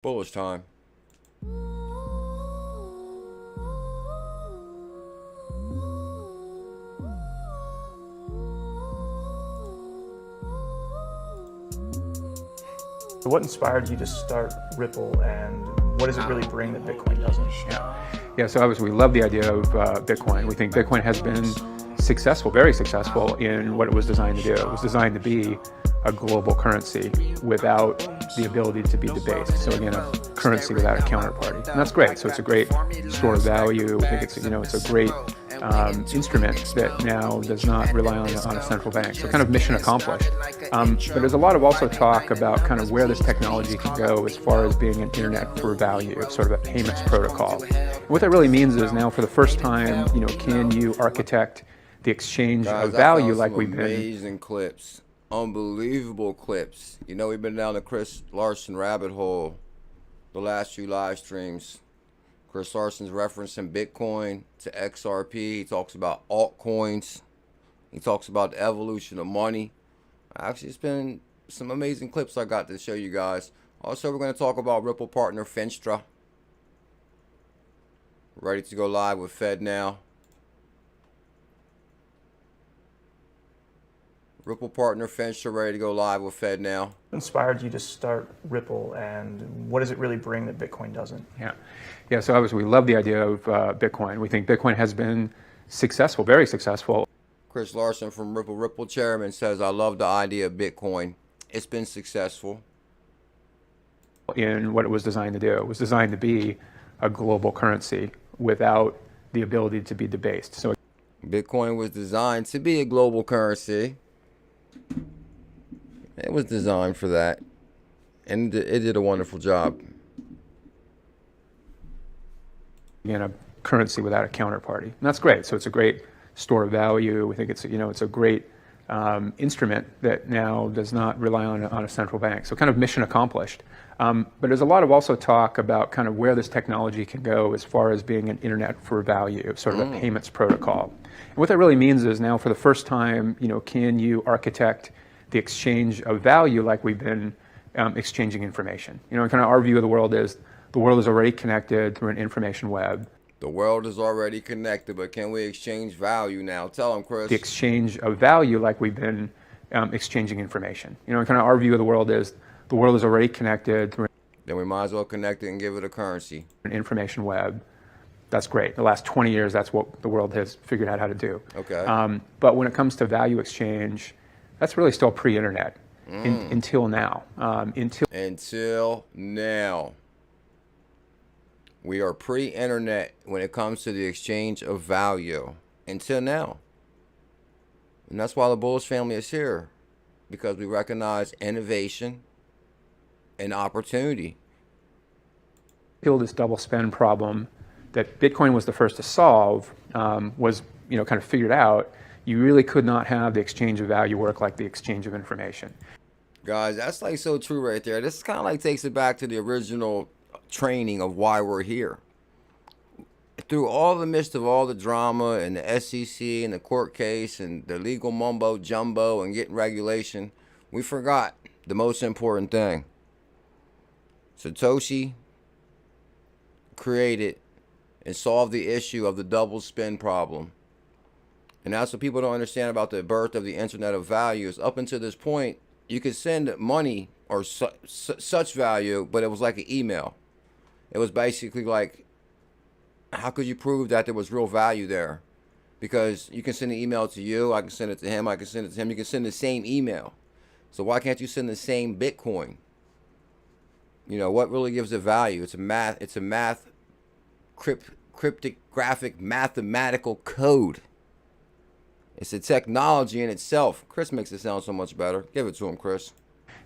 Bullish time. What inspired you to start Ripple, and what does it really bring that Bitcoin doesn't? Yeah. So obviously we love the idea of Bitcoin. We think Bitcoin has been successful, very successful in what it was designed to do. It was designed to be a global currency without the ability to be debased. So again, a currency without a counterparty, and that's great. So it's a great store of value. I think it's a great instrument that now does not rely on a central bank. So kind of mission accomplished. But there's a lot of also talk about kind of where this technology can go as far as being an internet for value, sort of a payments protocol. And what that really means is now for the first time, can you architect the exchange of value like we've been. Amazing clips. Unbelievable clips. We've been down the Chris Larson rabbit hole the last few live streams. Chris Larson's referencing Bitcoin to XRP. He talks about altcoins. He talks about the evolution of money. Actually, it's been some amazing clips I got to show you guys. Also, we're going to talk about Ripple Partner Finastra. Ready to go live with FedNow. Ripple Partner Finastra ready to go live with FedNow. What inspired you to start Ripple, and what does it really bring that Bitcoin doesn't? Yeah. So obviously we love the idea of Bitcoin. We think Bitcoin has been successful, very successful. Chris Larson from Ripple Chairman says, I love the idea of Bitcoin. It's been successful in what it was designed to do. It was designed to be a global currency without the ability to be debased. So Bitcoin was designed to be a global currency. It was designed for that, and it did a wonderful job. Again, a currency without a counterparty, and that's great. So it's a great store of value. We think it's a great instrument that now does not rely on a central bank. So kind of mission accomplished. But there's a lot of also talk about kind of where this technology can go as far as being an internet for value, sort of a payments protocol. And what that really means is now for the first time, can you architect the exchange of value like we've been exchanging information? Kind of our view of the world is already connected through an information web. The world is already connected, but can we exchange value now? Tell them, Chris. The exchange of value like we've been exchanging information. Kind of our view of the world is already connected through Then we might as well connect it and give it a currency. an information web. That's great. The last 20 years, that's what the world has figured out how to do. Okay. But when it comes to value exchange, that's really still pre-internet until now. Until now. We are pre-internet when it comes to the exchange of value. Until now. And that's why the Bulls family is here. Because we recognize innovation and opportunity. This double spend problem that Bitcoin was the first to solve was kind of figured out. You really could not have the exchange of value work like the exchange of information. Guys, that's like so true right there. This kind of like takes it back to the original training of why we're here. Through all the midst of all the drama and the SEC and the court case and the legal mumbo jumbo and getting regulation, we forgot the most important thing. Satoshi created and solved the issue of the double spend problem. And that's what people don't understand about the birth of the internet of values. Up until this point, you could send money or such value, but it was like an email. It was basically like, how could you prove that there was real value there? Because you can send an email to you, I can send it to him, I can send it to him. You can send the same email. So why can't you send the same Bitcoin? What really gives it value? It's a math cryptographic mathematical code. It's a technology in itself. Chris makes it sound so much better. Give it to him, Chris.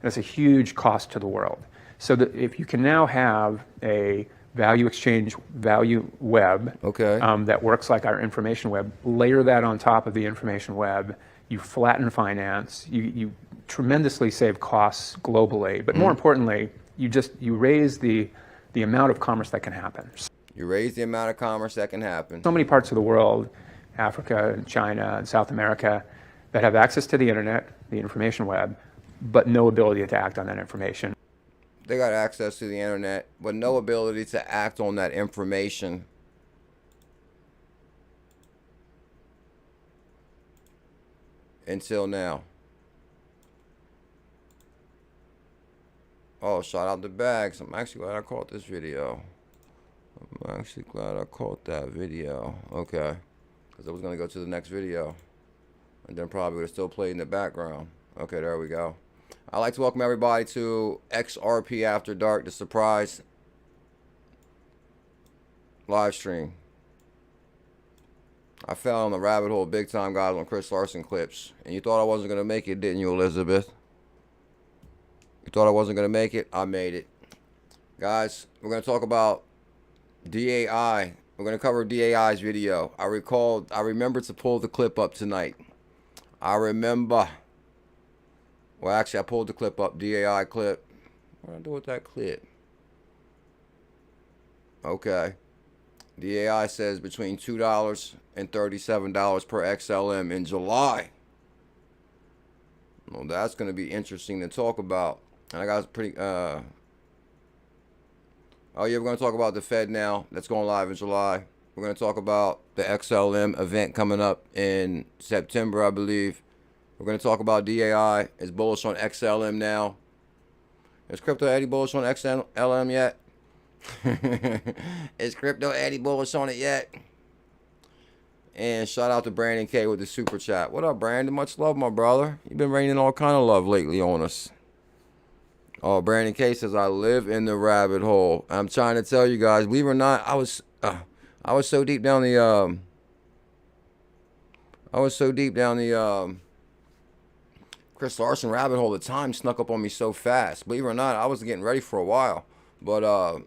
That's a huge cost to the world. So that if you can now have a value exchange value web that works like our information web, layer that on top of the information web, you flatten finance, you tremendously save costs globally, but more importantly, you raise the amount of commerce that can happen. You raise the amount of commerce that can happen. So many parts of the world, Africa and China and South America, that have access to the internet, the information web, but no ability to act on that information. They got access to the internet, but no ability to act on that information. Until now. Oh, shout out to Bags. I'm actually glad I caught this video. I'm actually glad I caught that video. Okay. Because I was going to go to the next video. And then probably would have still played in the background. Okay, there we go. I'd like to welcome everybody to XRP After Dark, the surprise live stream. I fell on the rabbit hole big time, guys, on Chris Larson clips. And you thought I wasn't going to make it, didn't you, Elizabeth? You thought I wasn't going to make it? I made it. Guys, we're going to talk about DAI. We're going to cover DAI's video. I remembered to pull the clip up tonight. I remember. Well, actually, I pulled the clip up. DAI clip. What did I do with that clip? Okay. DAI says between $2 and $37 per XLM in July. Well, that's going to be interesting to talk about. And I got pretty... Oh, yeah, we're going to talk about the FedNow. That's going live in July. We're going to talk about the XLM event coming up in September, I believe. We're going to talk about DAI. Is bullish on XLM now? Is Crypto Eddie bullish on XLM yet? Is Crypto Eddie bullish on it yet? And shout out to Brandon K with the super chat. What up, Brandon? Much love, my brother. You've been raining all kind of love lately on us. Oh, Brandon K says, I live in the rabbit hole. I'm trying to tell you guys, believe it or not, I was so deep down the Chris Larson rabbit hole. The time snuck up on me so fast. Believe it or not, I was getting ready for a while, but I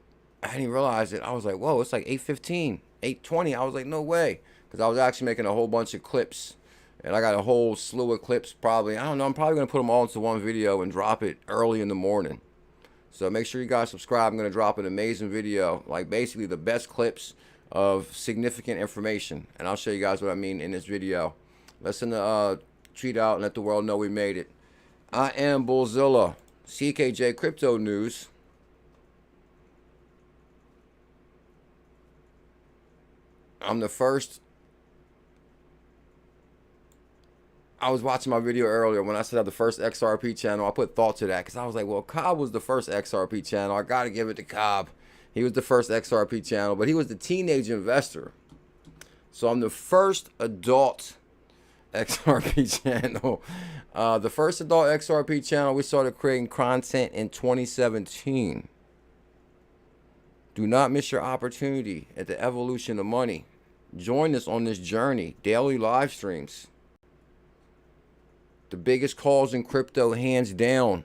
didn't realize it. I was like, whoa, it's like 8:15, 8:20. I was like, no way, because I was actually making a whole bunch of clips. And I got a whole slew of clips probably. I don't know. I'm probably going to put them all into one video and drop it early in the morning. So make sure you guys subscribe. I'm going to drop an amazing video. Like basically the best clips of significant information. And I'll show you guys what I mean in this video. Let's send the tweet out and let the world know we made it. I am BuLLZiLLa. CKJ Crypto News. I'm the first. I was watching my video earlier when I set up the first XRP channel. I put thought to that because I was like, well, Cobb was the first XRP channel. I got to give it to Cobb. He was the first XRP channel, but he was the teenage investor. So I'm the first adult XRP channel. The first adult XRP channel, we started creating content in 2017. Do not miss your opportunity at the evolution of money. Join us on this journey. Daily live streams. The biggest calls in crypto, hands down.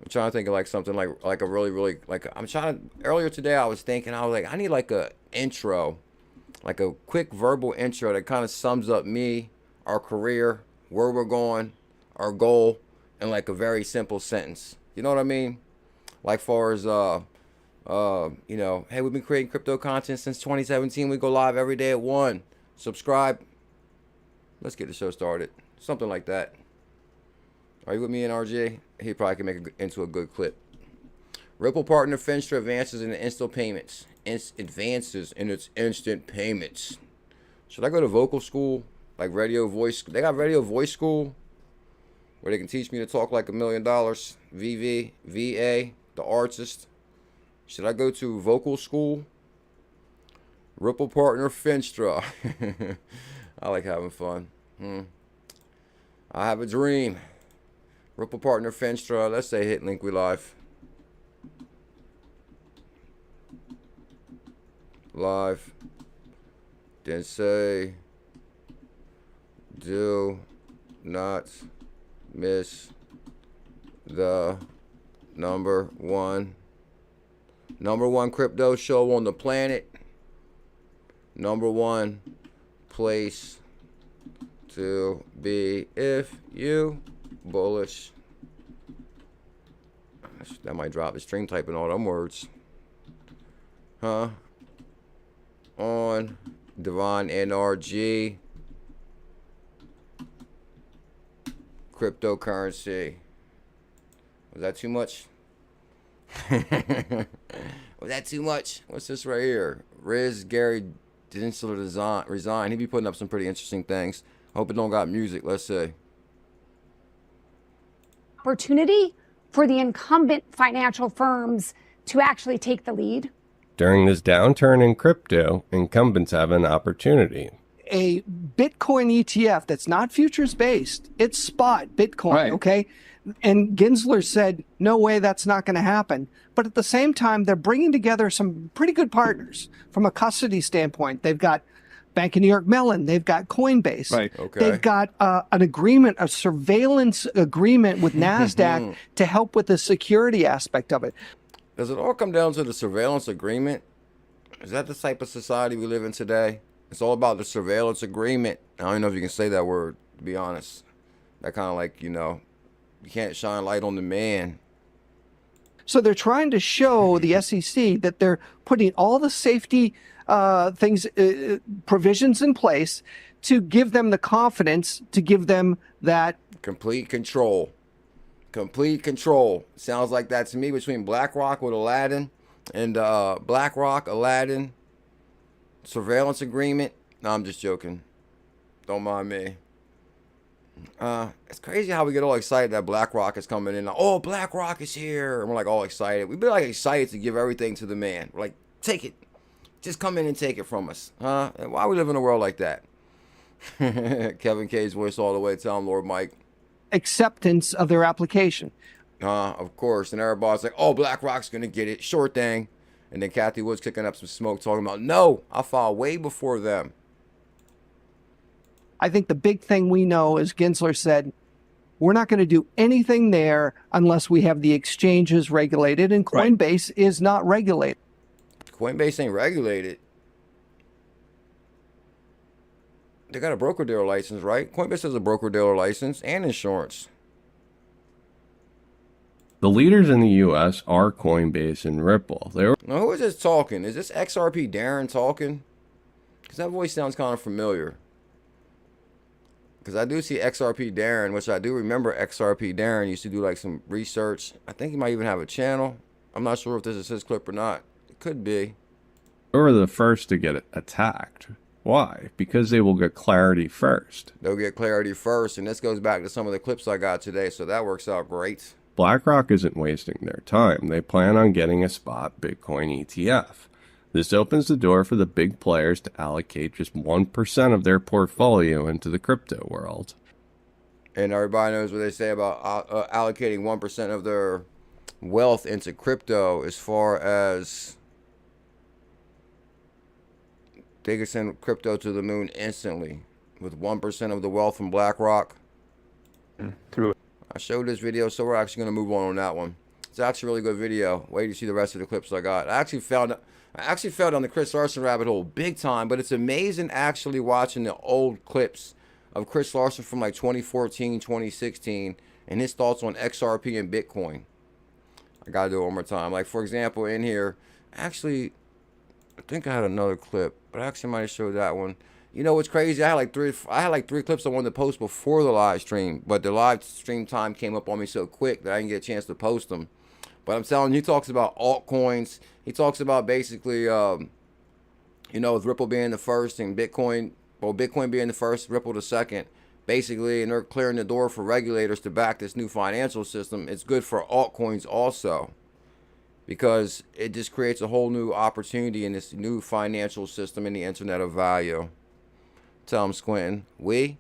I'm trying to think of like something like a really I'm trying to, earlier today I was thinking, I was like, I need like a intro, like a quick verbal intro that kind of sums up me, our career, where we're going, our goal, in like a very simple sentence. You know what I mean? Like far as you know, hey, we've been creating crypto content since 2017. We go live every day at 1. Subscribe. Let's get the show started. Something like that. Are you with me, NRG? He probably can make it into a good clip. Ripple Partner Finastra advances in instant payments. Advances in its instant payments. Should I go to vocal school? Like radio voice? They got radio voice school where they can teach me to talk like $1 million. VV, VA, the artist. Should I go to vocal school? Ripple Partner Finastra. I like having fun. I have a dream. Ripple Partner Finastra. Let's say hit link we live. Live. Then say do not miss the number one crypto show on the planet. Number one place to be if you bullish. That might drop the stream typing all them words. Huh? On Devon NRG cryptocurrency. Was that too much? Was that too much? What's this right here? Riz Gary Dinsler resign. He be putting up some pretty interesting things. Hope it don't got music. Let's see. Opportunity for the incumbent financial firms to actually take the lead. During this downturn in crypto, incumbents have an opportunity. A Bitcoin ETF that's not futures based, it's spot Bitcoin, Right. okay? And Gensler said, no way, that's not going to happen. But at the same time, they're bringing together some pretty good partners from a custody standpoint. They've got Bank of New York Mellon. They've got Coinbase. Right. Okay. They've got an agreement, a surveillance agreement with NASDAQ to help with the security aspect of it. Does it all come down to the surveillance agreement? Is that the type of society we live in today? It's all about the surveillance agreement. I don't know if you can say that word, to be honest. That kind of like, you know, you can't shine light on the man. So they're trying to show the SEC that they're putting all the safety provisions in place to give them the confidence, to give them that Complete control. Complete control. Sounds like that to me between BlackRock with Aladdin and BlackRock, Aladdin, surveillance agreement. No, I'm just joking. Don't mind me. It's crazy how we get all excited that BlackRock is coming in. Oh, BlackRock is here. And we're like all excited. We've been like excited to give everything to the man. We're like, take it. Just come in and take it from us. Huh? And why we live in a world like that? Kevin K's voice all the way. Tell him, Lord Mike. acceptance of their application. Of course. And everybody's like, oh, BlackRock's going to get it. Sure thing. And then Kathy Wood's kicking up some smoke talking about, no, I filed way before them. I think the big thing we know is Gensler said, we're not going to do anything there unless we have the exchanges regulated, and Coinbase is not regulated. Coinbase ain't regulated. They got a broker-dealer license, right? Coinbase has a broker-dealer license and insurance. The leaders in the U.S. are Coinbase and Ripple. They were Now, who is this talking? Is this XRPayNet talking? Because that voice sounds kind of familiar. Because I do see XRPayNet, which I do remember XRPayNet used to do like some research. I think he might even have a channel. I'm not sure if this is his clip or not. It could be. They were the first to get attacked. Why? Because they will get clarity first. They'll get clarity first. And this goes back to some of the clips I got today. So that works out great. BlackRock isn't wasting their time. They plan on getting a spot Bitcoin ETF. This opens the door for the big players to allocate just 1% of their portfolio into the crypto world. And everybody knows what they say about allocating 1% of their wealth into crypto, as far as they can send crypto to the moon instantly with 1% of the wealth from BlackRock. Through I showed this video, so we're actually going to move on that one. It's actually a really good video. Wait to see the rest of the clips I got. I actually fell down the Chris Larson rabbit hole big time, but it's amazing actually watching the old clips of Chris Larson from like 2014, 2016, and his thoughts on XRP and Bitcoin. I got to do it one more time. Like, for example, in here, actually, I think I had another clip, but I actually might have showed that one. You know what's crazy? I had like three clips I wanted to post before the live stream, but the live stream time came up on me so quick that I didn't get a chance to post them. But I'm telling you, he talks about altcoins. He talks about basically, you know, with Ripple being the first and Bitcoin being the first, Ripple the second, basically, and they're clearing the door for regulators to back this new financial system. It's good for altcoins also, because it just creates a whole new opportunity in this new financial system in the internet of value. Tell them, Squintin. We?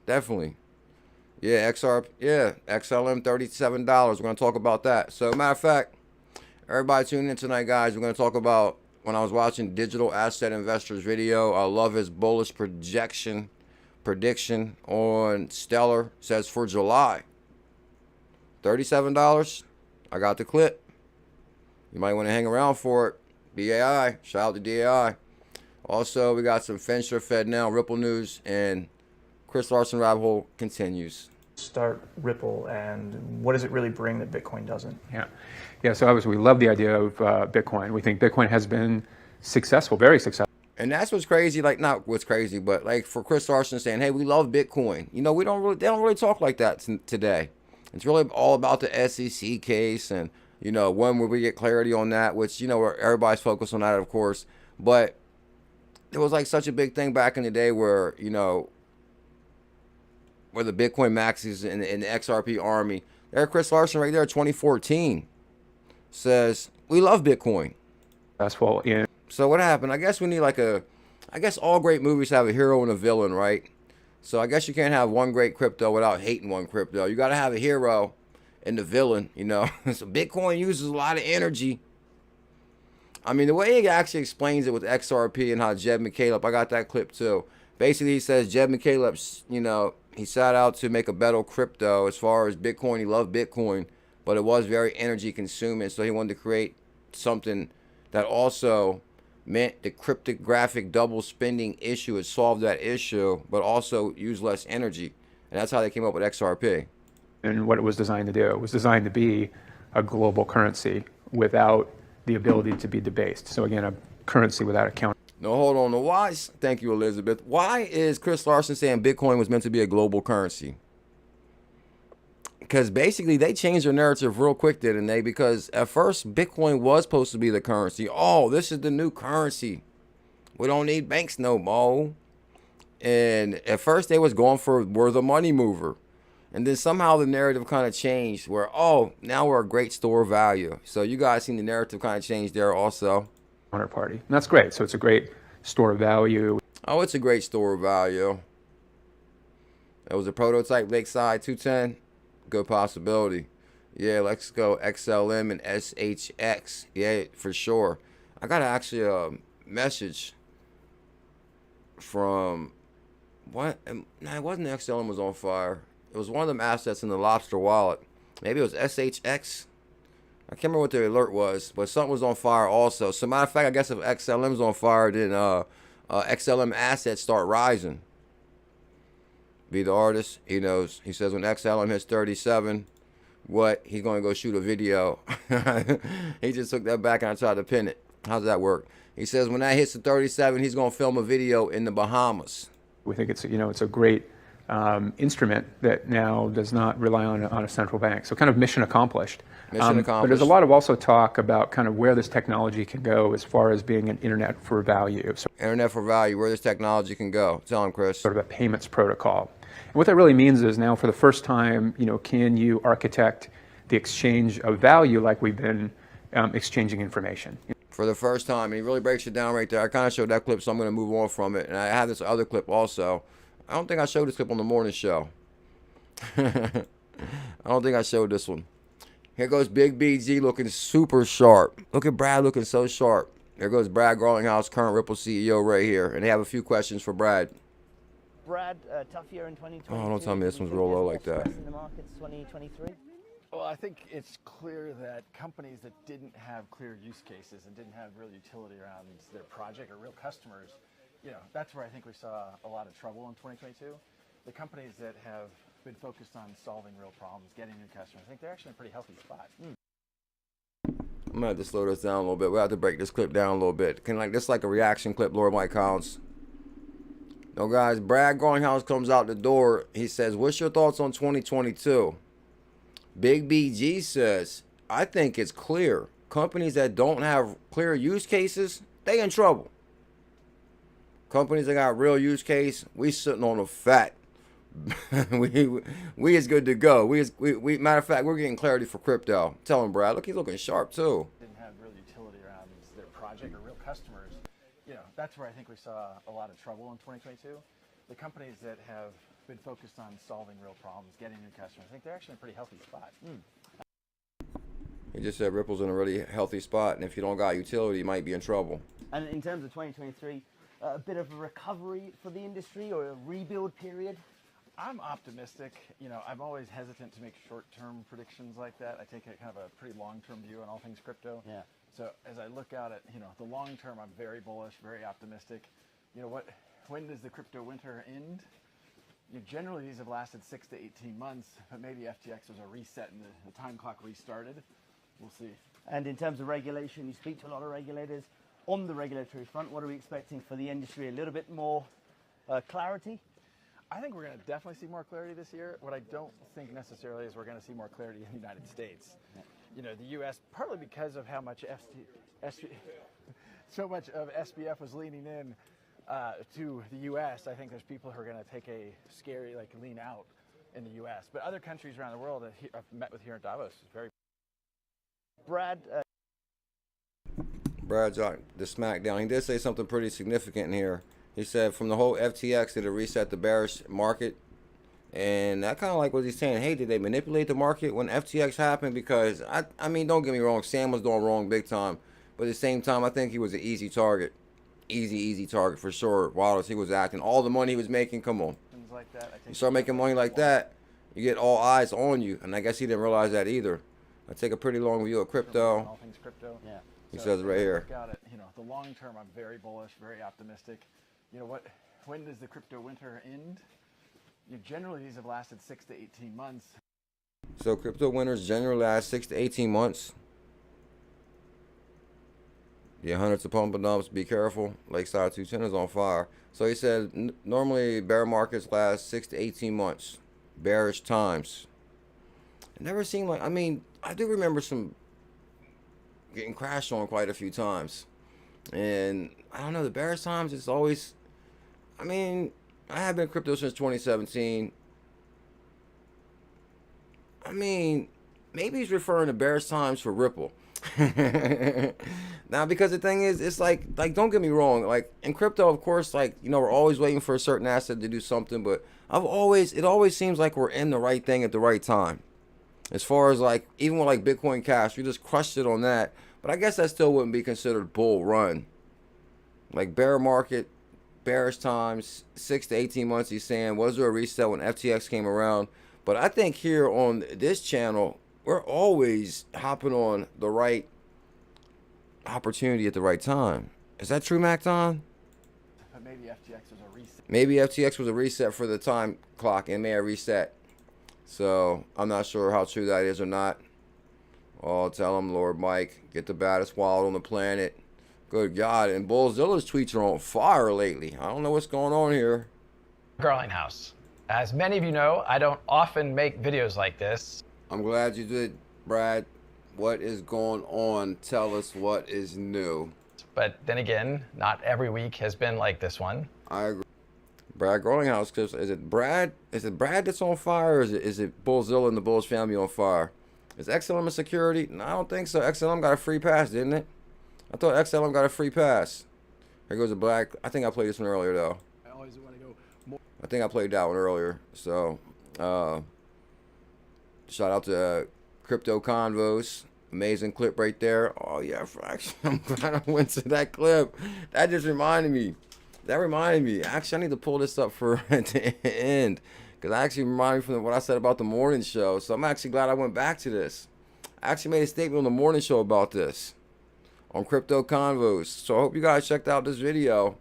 Definitely. Yeah, XLM $37. We're going to talk about that. So, matter of fact, everybody tune in tonight, guys. We're going to talk about, when I was watching Digital Asset Investors video, I love his bullish prediction on Stellar. Says for July, $37. I got the clip. You might want to hang around for it. BAI. Shout out to DAI. Also, we got some Finastra, FedNow, Ripple news, and Chris Larson rabbit hole continues. Start Ripple, and what does it really bring that Bitcoin doesn't? Yeah. So obviously, we love the idea of Bitcoin. We think Bitcoin has been successful, very successful. And that's what's crazy. Like, not what's crazy, but like for Chris Larson saying, "Hey, we love Bitcoin." You know, they don't really talk like that today. It's really all about the SEC case and You know, when will we get clarity on that? Which, you know, everybody's focused on that, of course. But it was like such a big thing back in the day where, you know, where the Bitcoin maxis and the XRP army, there, Chris Larson right there, 2014, says, we love Bitcoin. Successful in. So what happened? I guess we need like I guess all great movies have a hero and a villain, right? So I guess you can't have one great crypto without hating one crypto. You got to have a hero and the villain, you know. So Bitcoin uses a lot of energy. I mean, the way he actually explains it with XRP and how 𝕝𝕚𝕟𝕝𝕚, I got that clip too. Basically, he says 𝕝𝕚𝕟𝕝𝕚, you know, he set out to make a better crypto as far as Bitcoin. He loved Bitcoin, but it was very energy consuming. So he wanted to create something that also meant the cryptographic double spending issue would solve that issue, but also use less energy. And that's how they came up with XRP. And what it was designed to do. It was designed to be a global currency without the ability to be debased. So again, a currency without a counter. No, hold on. Why? Thank you, Elizabeth. Why is Chris Larson saying Bitcoin was meant to be a global currency? Because basically they changed their narrative real quick, didn't they? Because at first Bitcoin was supposed to be the currency. Oh, this is the new currency. We don't need banks no more. And at first they was going for we're the money mover. And then somehow the narrative kind of changed where, oh, now we're a great store of value. So you guys seen the narrative kind of change there also. Counterparty. And that's great. So it's a great store of value. Oh, it's a great store of value. That was a prototype Lakeside 210. Good possibility. Yeah, let's go XLM and SHX. Yeah, for sure. I got actually a message from what? Nah, it wasn't XLM was on fire. It was one of them assets in the Lobster wallet. Maybe it was SHX. I can't remember what the alert was, but something was on fire also. So matter of fact, I guess if XLM's on fire, then XLM assets start rising. Be the artist, he knows. He says when XLM hits 37, what? He's going to go shoot a video. He just took that back and I tried to pin it. How's that work? He says when that hits the 37, he's going to film a video in the Bahamas. We think it's, you know, it's a great instrument that now does not rely on a central bank. So kind of mission accomplished. Mission accomplished. But there's a lot of also talk about kind of where this technology can go as far as being an internet for value. So internet for value, where this technology can go. Tell him, Chris. Sort of a payments protocol. And what that really means is now for the first time, you know, can you architect the exchange of value like we've been exchanging information? For the first time, and he really breaks it down right there. I kind of showed that clip, so I'm going to move on from it. And I have this other clip also. I don't think I showed this clip on the morning show. I don't think I showed this one. Here goes Big BG looking super sharp. Look at Brad looking so sharp. There goes Brad Garlinghouse, current Ripple CEO right here. And they have a few questions for Brad. Brad, tough year in 2022. Oh, don't tell me this one's real low like that. In the markets 2023? Well, I think it's clear that companies that didn't have clear use cases and didn't have real utility around their project or real customers, you know, that's where I think we saw a lot of trouble in 2022. The companies that have been focused on solving real problems, getting new customers, I think they're actually in a pretty healthy spot. I'm gonna have to slow this down a little bit. We'll have to break this clip down a little bit. Can like this like a reaction clip, Lord Mike Collins. No guys, Brad Garlinghouse comes out the door. He says, what's your thoughts on 2022? Big BG says, I think it's clear. Companies that don't have clear use cases, they in trouble. Companies that got real use case, we sitting on a fat. we is good to go. We matter of fact, we're getting clarity for crypto. Tell him, Brad. Look, he's looking sharp too. Didn't have real utility around their project or real customers. You know, that's where I think we saw a lot of trouble in 2022. The companies that have been focused on solving real problems, getting new customers, I think they're actually in a pretty healthy spot. He just said Ripple's in a really healthy spot, and if you don't got utility, you might be in trouble. And in terms of 2023, a bit of a recovery for the industry or a rebuild period? I'm optimistic. You know, I'm always hesitant to make short-term predictions like that. I take a kind of a pretty long-term view on all things crypto. Yeah. So as I look out at, you know, the long term, I'm very bullish, very optimistic. You know, when does the crypto winter end? You know, generally, these have lasted 6 to 18 months, but maybe FTX was a reset and the time clock restarted. We'll see. And in terms of regulation, you speak to a lot of regulators. On the regulatory front, what are we expecting for the industry? A little bit more clarity? I think we're going to definitely see more clarity this year. What I don't think necessarily is we're going to see more clarity in the United States. you know, the U.S. partly because of how much so much of SBF was leaning in to the U.S. I think there's people who are going to take a scary lean out in the U.S. But other countries around the world that I've met with here in Davos is very. Brad. Brad's on the smackdown. He did say something pretty significant in here. He said from the whole FTX, did it reset the bearish market? And that kind of like what he's saying. Hey, did they manipulate the market when FTX happened? Because, I mean, don't get me wrong. Sam was doing wrong big time. But at the same time, I think he was an easy target. Easy target for sure. While he was acting. All the money he was making, come on. Things like that. You start making money like that, you get all eyes on you. And I guess he didn't realize that either. I take a pretty long view of crypto. All things crypto. Yeah. He says it right here. Got it. You know, the long term, I'm very bullish, very optimistic. You know what? When does the crypto winter end? Generally, these have lasted 6 to 18 months. So crypto winters generally last 6 to 18 months. Yeah, hundreds of pump and dumps. Be careful. Lakeside 210 is on fire. So he said normally bear markets last 6 to 18 months. Bearish times. It never seemed like. I mean, I do remember some getting crashed on quite a few times, and I don't know. The bearish times it's always. I mean, I have been in crypto since 2017. I mean, maybe he's referring to bearish times for Ripple. Now, because the thing is, it's like don't get me wrong, like in crypto, of course, like, you know, we're always waiting for a certain asset to do something, but it always seems like we're in the right thing at the right time. As far as like, even with like Bitcoin Cash, we just crushed it on that, but I guess that still wouldn't be considered bull run. Like bear market, bearish times, 6 to 18 months, he's saying, was there a reset when FTX came around? But I think here on this channel, we're always hopping on the right opportunity at the right time. Is that true, Macton? But maybe FTX was a reset. Maybe FTX was a reset for the time clock and may have reset. So I'm not sure how true that is or not. Oh, tell him, Lord Mike, get the baddest wallet on the planet. Good God, and BuLLZiLla's tweets are on fire lately. I don't know what's going on here. Garlinghouse. As many of you know, I don't often make videos like this. I'm glad you did, Brad. What is going on? Tell us what is new. But then again, not every week has been like this one. I agree. Brad Garlinghouse, Clips. Is it Brad that's on fire, or is it BuLLZiLla and the Bulls family on fire? Is XLM a security? No, I don't think so. XLM got a free pass, didn't it? I thought XLM got a free pass. Here goes a black. I think I played this one earlier, though. I always want to go more. I think I played that one earlier. So, shout out to Crypto Convos. Amazing clip right there. Oh, yeah, Fraction. I'm glad I went to that clip. That just reminded me. Actually, I need to pull this up for at the end, because I actually reminded me from what I said about the morning show. So I'm actually glad I went back to this. I actually made a statement on the morning show about this on Crypto Convos. So I hope you guys checked out this video,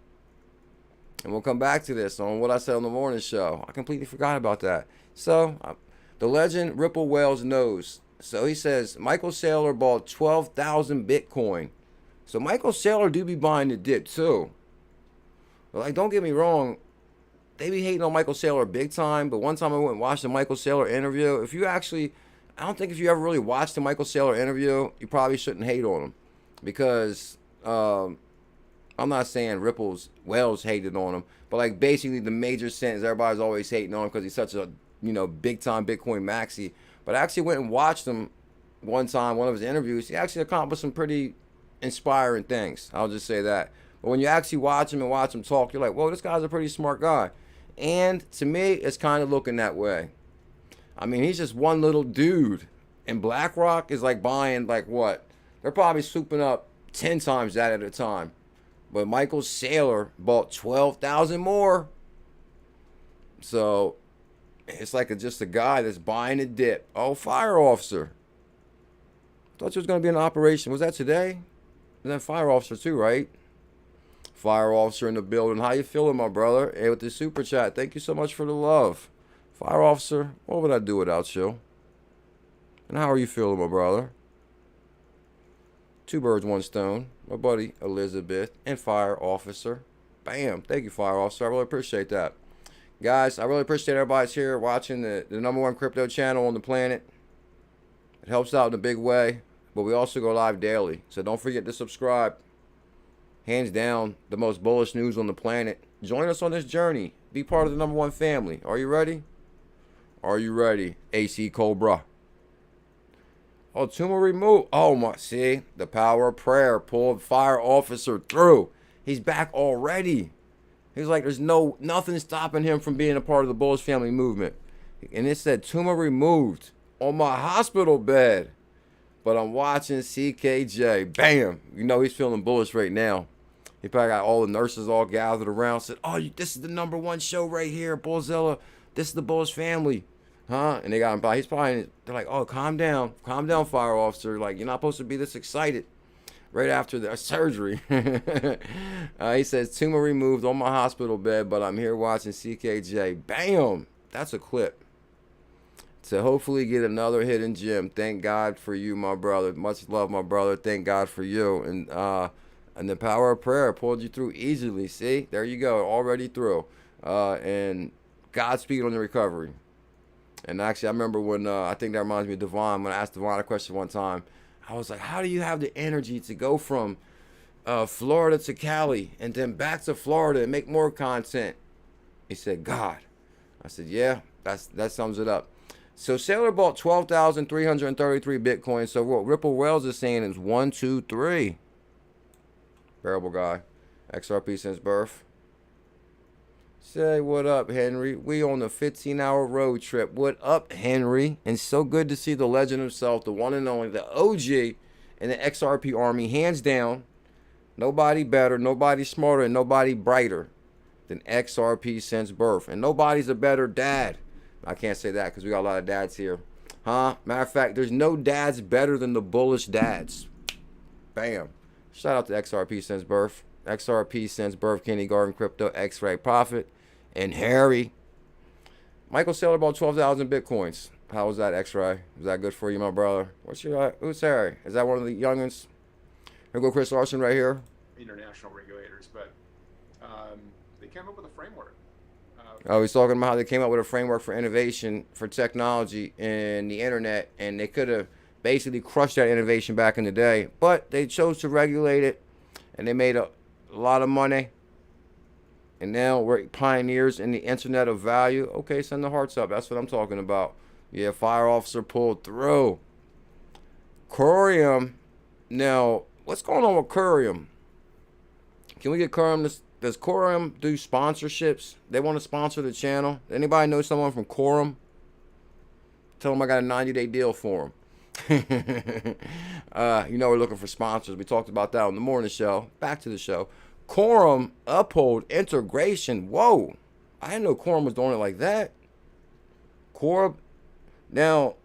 and we'll come back to this on what I said on the morning show. I completely forgot about that. So the legend 𝕝𝕚𝕟𝕚𝕚. So he says Michael Saylor bought 12,000 Bitcoin. So Michael Saylor do be buying the dip too. But like, don't get me wrong, they be hating on Michael Saylor big time. But one time I went and watched the Michael Saylor interview. I don't think if you ever really watched the Michael Saylor interview, you probably shouldn't hate on him, because I'm not saying Ripple's Wells hated on him, but like basically the major sentence, everybody's always hating on him because he's such a, you know, big time Bitcoin maxi. But I actually went and watched him one time, one of his interviews. He actually accomplished some pretty inspiring things. I'll just say that. But when you actually watch him and watch him talk, you're like, whoa, this guy's a pretty smart guy. And to me, it's kind of looking that way. I mean, he's just one little dude. And BlackRock is like buying, like what? They're probably swooping up 10 times that at a time. But Michael Saylor bought 12,000 more. So it's like just a guy that's buying a dip. Oh, fire officer. Thought you was going to be an operation. Was that today? And then fire officer too, right? Fire officer in the building. How you feeling, my brother? Hey, with the super chat. Thank you so much for the love. Fire officer, what would I do without you? And how are you feeling, my brother? Two birds, one stone. My buddy Elizabeth and fire officer. Bam. Thank you, fire officer. I really appreciate that. Guys, I really appreciate everybody's here watching the #1 crypto channel on the planet. It helps out in a big way. but we also go live daily. So don't forget to subscribe. Hands down, the most bullish news on the planet. Join us on this journey. Be part of the #1 family. Are you ready? Are you ready? AC Cobra. Oh, 𝕤𝕚𝕟𝕚𝕤. Oh my, see? The power of prayer pulled fire officer through. He's back already. He's like, there's nothing stopping him from being a part of the bullish family movement. And it said 𝕤𝕚𝕟𝕚𝕚 on my hospital bed. But I'm watching CKJ. Bam. You know he's feeling bullish right now. He probably got all the nurses all gathered around. Said, oh, this is the #1 show right here, BuLLZiLLa. This is the bullish family. Huh? And they got him by. He's probably, they're like, oh, calm down. Calm down, fire officer. Like, you're not supposed to be this excited right after the surgery. He says, 𝕤𝕚𝕟𝕚𝕚 on my hospital bed, but I'm here watching CKJ. Bam. That's a clip. To hopefully get another hidden gem. Thank God for you, my brother. Much love, my brother. Thank God for you. And the power of prayer pulled you through easily. See? There you go. Already through. And Godspeed on the recovery. And actually, I remember when, I think that reminds me of Devon, when I asked Devon a question one time. I was like, how do you have the energy to go from Florida to Cali and then back to Florida and make more content? He said, God. I said, yeah, that sums it up. So Sailor bought 12,333 Bitcoin. So what Ripple Wells is saying is 1, 2, 3. Bearable guy. XRP since birth. Say what up, Henry. We on a 15-hour road trip. What up, Henry? And so good to see the legend himself, the one and only, the OG in the XRP army, hands down. Nobody better, nobody smarter, and nobody brighter than XRP since birth. And nobody's a better dad. I can't say that because we got a lot of dads here. Huh? Matter of fact, there's no dads better than the bullish dads. Bam. Shout out to XRP since birth. XRP since birth, kindergarten, crypto, X-ray profit, and Harry. Michael Saylor bought 12,000 Bitcoins. How was that, X-ray? Was that good for you, my brother? Who's Harry? Is that one of the youngins? Here go Chris Larson right here. International regulators, but they came up with a framework. Oh, he's talking about how they came up with a framework for innovation for technology and the internet, and they could have basically crushed that innovation back in the day, but they chose to regulate it, and they made a lot of money, and now we're pioneers in the internet of value. Okay, send the hearts up. That's what I'm talking about. Yeah, fire officer pulled through. Curium. Now, what's going on with Curium? Can we get Curium to... Does Quorum do sponsorships? They want to sponsor the channel. Anybody know someone from Quorum? Tell them I got a 90-day deal for them. You know we're looking for sponsors. We talked about that on the morning show. Back to the show. Quorum uphold integration. Whoa. I didn't know Quorum was doing it like that. Quorum. Now,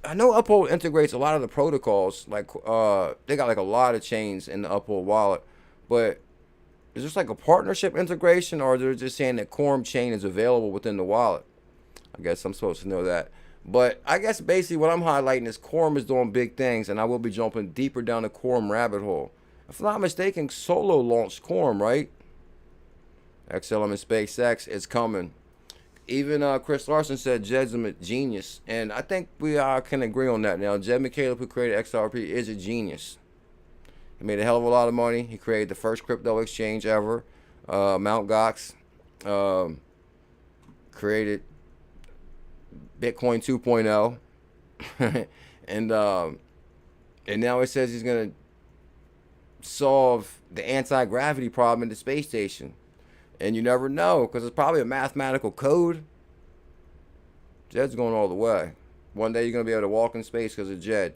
I know Uphold integrates a lot of the protocols. Like, they got like a lot of chains in the Uphold wallet. But is this like a partnership integration, or they're just saying that Quorum chain is available within the wallet? I guess I'm supposed to know that. But I guess basically what I'm highlighting is Quorum is doing big things, and I will be jumping deeper down the Quorum rabbit hole. If I'm not mistaken, Solo launched Quorum, right? XLM and SpaceX is coming. Even Chris Larson said Jed's a genius, and I think we can agree on that now. Jed McCaleb, who created XRP, is a genius. He made a hell of a lot of money. He created the first crypto exchange ever. Mt. Gox created Bitcoin 2.0. and now he says he's going to solve the anti-gravity problem in the space station. And you never know, because it's probably a mathematical code. Jed's going all the way. One day you're going to be able to walk in space because of Jed.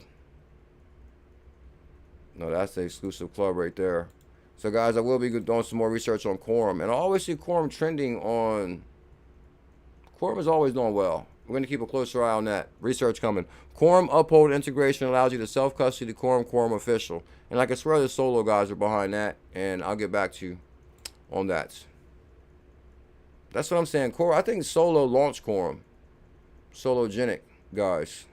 No, that's the exclusive club right there. So, guys, I will be doing some more research on Quorum. And I always see Quorum trending on... Quorum is always doing well. We're going to keep a closer eye on that. Research coming. Quorum Uphold integration allows you to self-custody Quorum official. And like I swear the Solo guys are behind that. And I'll get back to you on that. That's what I'm saying. Quorum, I think Solo launched Quorum. Sologenic guys.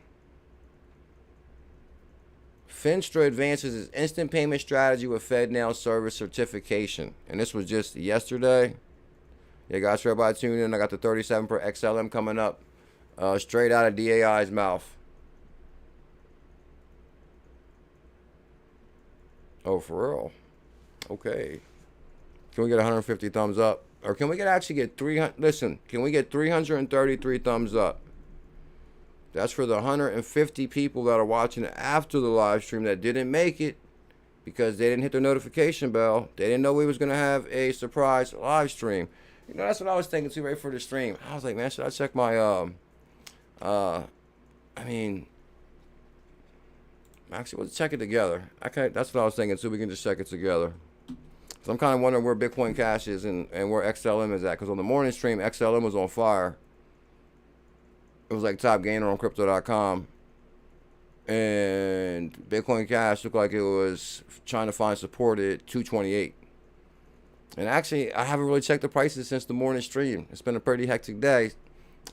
Finstra advances its instant payment strategy with FedNow service certification. And this was just yesterday. Yeah, guys, for everybody tuning in, I got the 37 per XLM coming up. Straight out of DAI's mouth. Oh, for real? Okay. Can we get 150 thumbs up? Or can we actually get 300? Listen, can we get 333 thumbs up? That's for the 150 people that are watching after the live stream that didn't make it because they didn't hit the notification bell. They didn't know we was going to have a surprise live stream. You know, that's what I was thinking too, right for the stream. I was like, man, should I check my, actually, let's check it together. Okay, that's what I was thinking, so we can just check it together. So I'm kind of wondering where Bitcoin Cash is and where XLM is at, because on the morning stream, XLM was on fire. It was like top gainer on crypto.com. And Bitcoin Cash looked like it was trying to find support at 228. And actually, I haven't really checked the prices since the morning stream. It's been a pretty hectic day.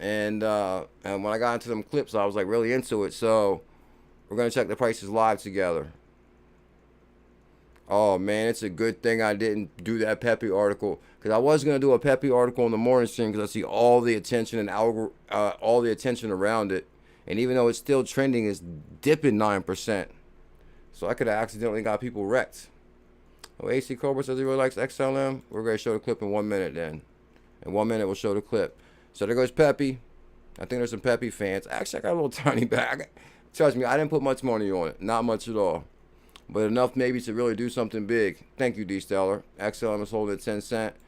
And when I got into them clips, I was like really into it. So we're going to check the prices live together. Oh, man, it's a good thing I didn't do that Pepe article. Because I was going to do a Pepe article on the morning stream because I see all the attention and all the attention around it. And even though it's still trending, it's dipping 9%. So I could have accidentally got people wrecked. Oh, AC Cobra says he really likes XLM. We're going to show the clip in 1 minute then. In 1 minute, we'll show the clip. So there goes Pepe. I think there's some Pepe fans. Actually, I got a little tiny bag. Trust me, I didn't put much money on it. Not much at all. But enough maybe to really do something big. Thank you, D-Stellar. XLM is holding at 10 cents.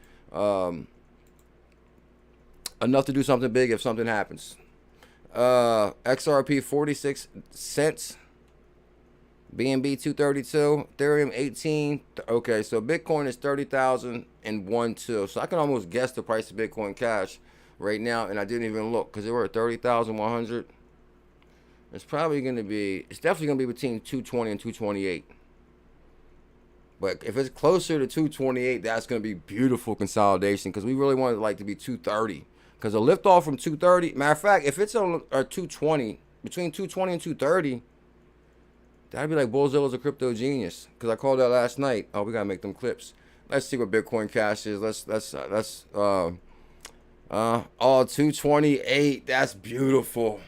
Enough to do something big if something happens. XRP 46 cents. BNB 232. Ethereum 18. Okay, so Bitcoin is 30,001 too. So I can almost guess the price of Bitcoin Cash right now, and I didn't even look because they were at 30,100. It's probably going to be, it's definitely going to be between 220 and 228. But if it's closer to 228, that's going to be beautiful consolidation because we really want it like to be 230. Because a lift off from 230, matter of fact, if it's on 220, between 220 and 230, that'd be like BuLLZiLLa's a crypto genius. Because I called that last night. Oh, we got to make them clips. Let's see what Bitcoin Cash is. Let's 228. That's beautiful.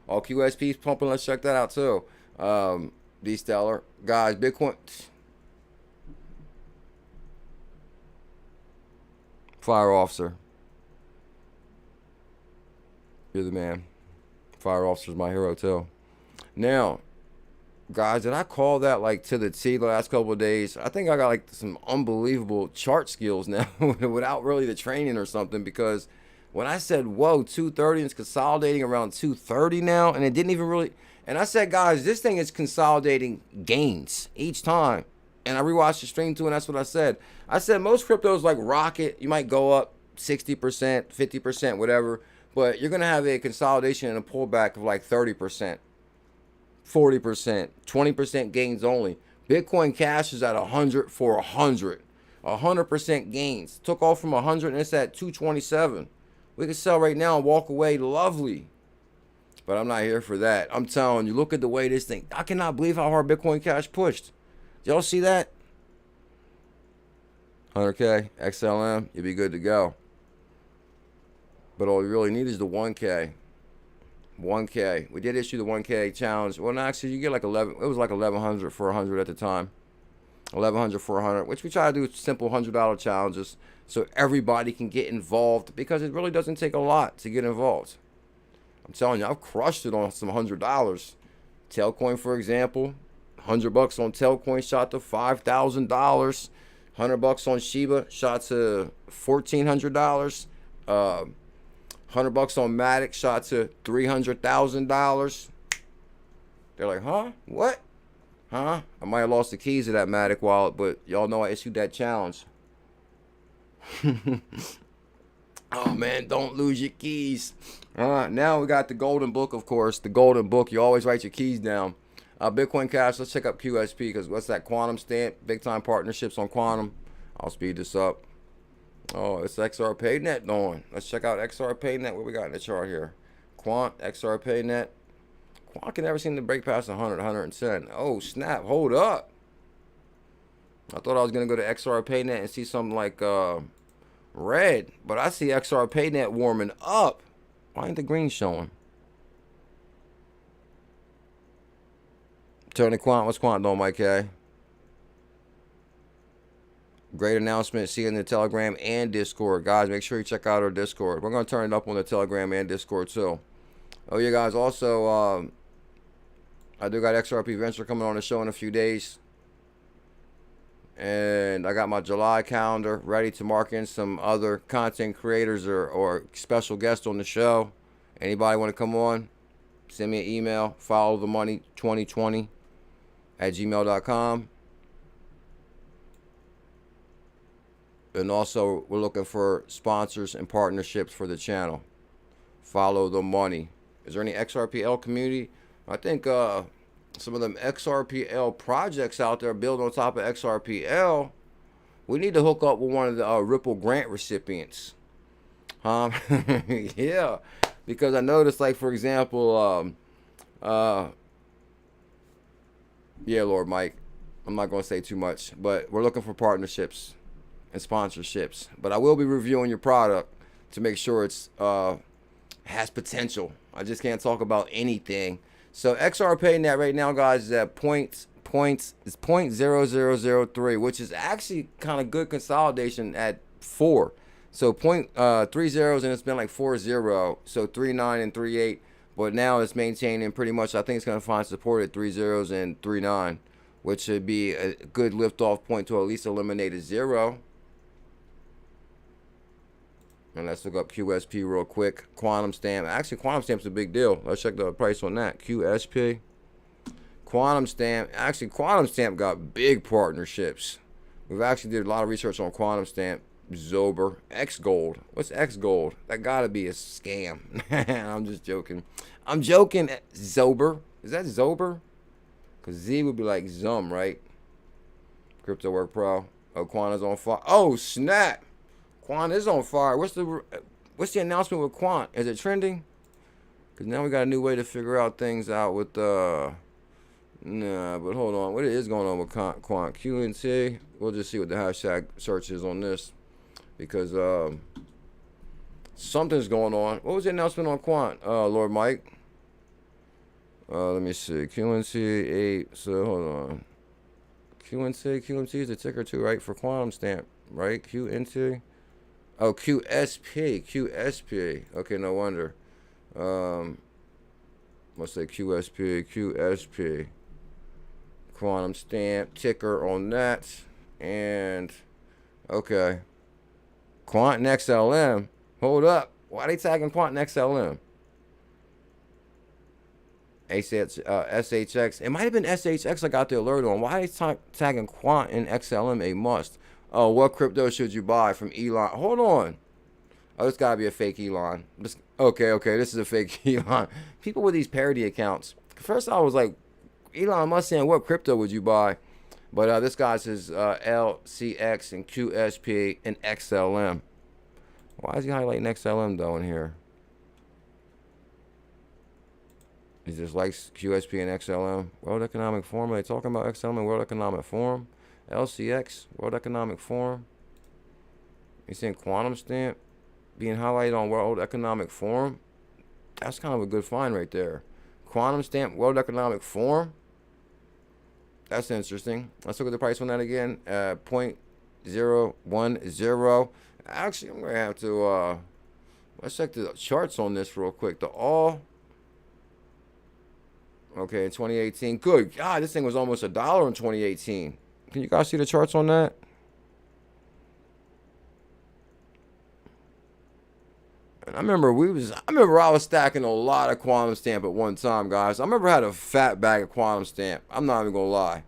Oh, QSP's pumping. Let's check that out too. D-Stellar. Guys, Bitcoin. Fire officer. You're the man. Fire officer's my hero too. Now, guys, did I call that like to the T the last couple of days? I think I got like some unbelievable chart skills now without really the training or something, because when I said, whoa, 230 and it's consolidating around 230 now, and it didn't even really, and I said, guys, this thing is consolidating gains each time. And I rewatched the stream too, and that's what I said. I said most cryptos like rocket, you might go up 60%, 50%, whatever, but you're going to have a consolidation and a pullback of like 30%, 40%, 20% gains only. Bitcoin Cash is at 100 for 100. 100% gains. Took off from 100 and it's at 227. We can sell right now and walk away lovely. But I'm not here for that. I'm telling you, look at the way this thing. I cannot believe how hard Bitcoin Cash pushed. Y'all see that? 100K, XLM, you'll be good to go. But all you really need is the 1K. 1K. We did issue the 1K challenge. Well, no, actually, you get like 11. It was like 1,100 for 100 at the time. 1,100 for 100, which we try to do simple $100 challenges so everybody can get involved, because it really doesn't take a lot to get involved. I'm telling you, I've crushed it on some $100. Tailcoin, for example, $100 on Tailcoin shot to $5,000. $100 on Shiba shot to $1,400. $100 on Matic shot to $300,000. They're like, huh? What? Huh? I might have lost the keys to that Matic wallet, but y'all know I issued that challenge. Oh man, don't lose your keys. Now we got the golden book, of course. The golden book. You always write your keys down. Bitcoin Cash. Let's check up QSP, because what's that? Quantum stamp. Big time partnerships on Quantum. I'll speed this up. Oh, it's XRPayNet going. Let's check out XRPayNet. What we got in the chart here? Quant, XRPayNet. Quant can never seem to break past 100, 110. Oh, snap. Hold up. I thought I was going to go to XRPayNet and see something like red, but I see XRPayNet warming up. Why ain't the green showing? Turn to Quant. What's Quant doing, Mike K? Great announcement. See you in the Telegram and Discord. Guys, make sure you check out our Discord. We're going to turn it up on the Telegram and Discord too. Oh, yeah, guys. Also, I do got XRP Venture coming on the show in a few days. And I got my July calendar ready to mark in some other content creators or special guests on the show. Anybody want to come on? Send me an email. followthemoney2020@gmail.com. And also, we're looking for sponsors and partnerships for the channel. Follow the money. Is there any XRPL community? I think some of them XRPL projects out there built on top of XRPL. We need to hook up with one of the Ripple grant recipients. Yeah, because I noticed, like, for example, yeah, Lord Mike, I'm not going to say too much, but we're looking for partnerships and sponsorships. But I will be reviewing your product to make sure it's has potential. I just can't talk about anything. So XRPayNet right now, guys, is at 0.0003, which is actually kind of good consolidation at 4. So 3 zeros, and it's been like 4.0, so 3.9 and 3.8. But now it's maintaining pretty much. I think it's going to find support at 3 zeros and 3.9, which should be a good liftoff point to at least eliminate a 0. And let's look up QSP real quick. Quantum Stamp. Actually, Quantum Stamp's a big deal. Let's check the price on that. QSP. Quantum Stamp. Actually, Quantum Stamp got big partnerships. We've actually did a lot of research on Quantum Stamp. Zober. X Gold. What's X Gold? That gotta be a scam. I'm just joking. I'm joking. Zober. Is that Zober? Because Z would be like Zum, right? Crypto Work Pro. Oh, Quanta's on fire. Oh, snap. Quant is on fire. What's the announcement with Quant? Is it trending? Because now we got a new way to figure out things out with nah, but hold on. What is going on with Quant? QNT. We'll just see what the hashtag search is on this. Because something's going on. What was the announcement on Quant, Lord Mike? Let me see. QNT 8. So hold on. QNT is the ticker too, right? For Quantum Stamp, right? QNT. Oh, QSP. Okay, no wonder. Let's say QSP. Quantum Stamp, ticker on that. And, okay. Quant and XLM. Hold up. Why are they tagging Quant and XLM? SHX. It might have been SHX I got the alert on. Why are they tagging Quant and XLM a must? Oh, what crypto should you buy from Elon? Hold on. Oh, this gotta be a fake Elon. Okay, this is a fake Elon. People with these parody accounts. First I was like, Elon Musk saying, what crypto would you buy? But this guy says LCX and QSP and XLM. Why is he highlighting XLM though in here? He just likes QSP and XLM. World Economic Forum. Are they talking about XLM and World Economic Forum? LCX, World Economic Forum. He's saying Quantum Stamp being highlighted on World Economic Forum. That's kind of a good find right there. Quantum Stamp, World Economic Forum. That's interesting. Let's look at the price on that again. 0.010. Actually, I'm going to have to, let's check the charts on this real quick. The all. Okay, in 2018. Good God, this thing was almost $1 in 2018. Can you guys see the charts on that? And I remember I was stacking a lot of Quantum Stamp at one time, guys. I remember I had a fat bag of Quantum Stamp. I'm not even gonna lie.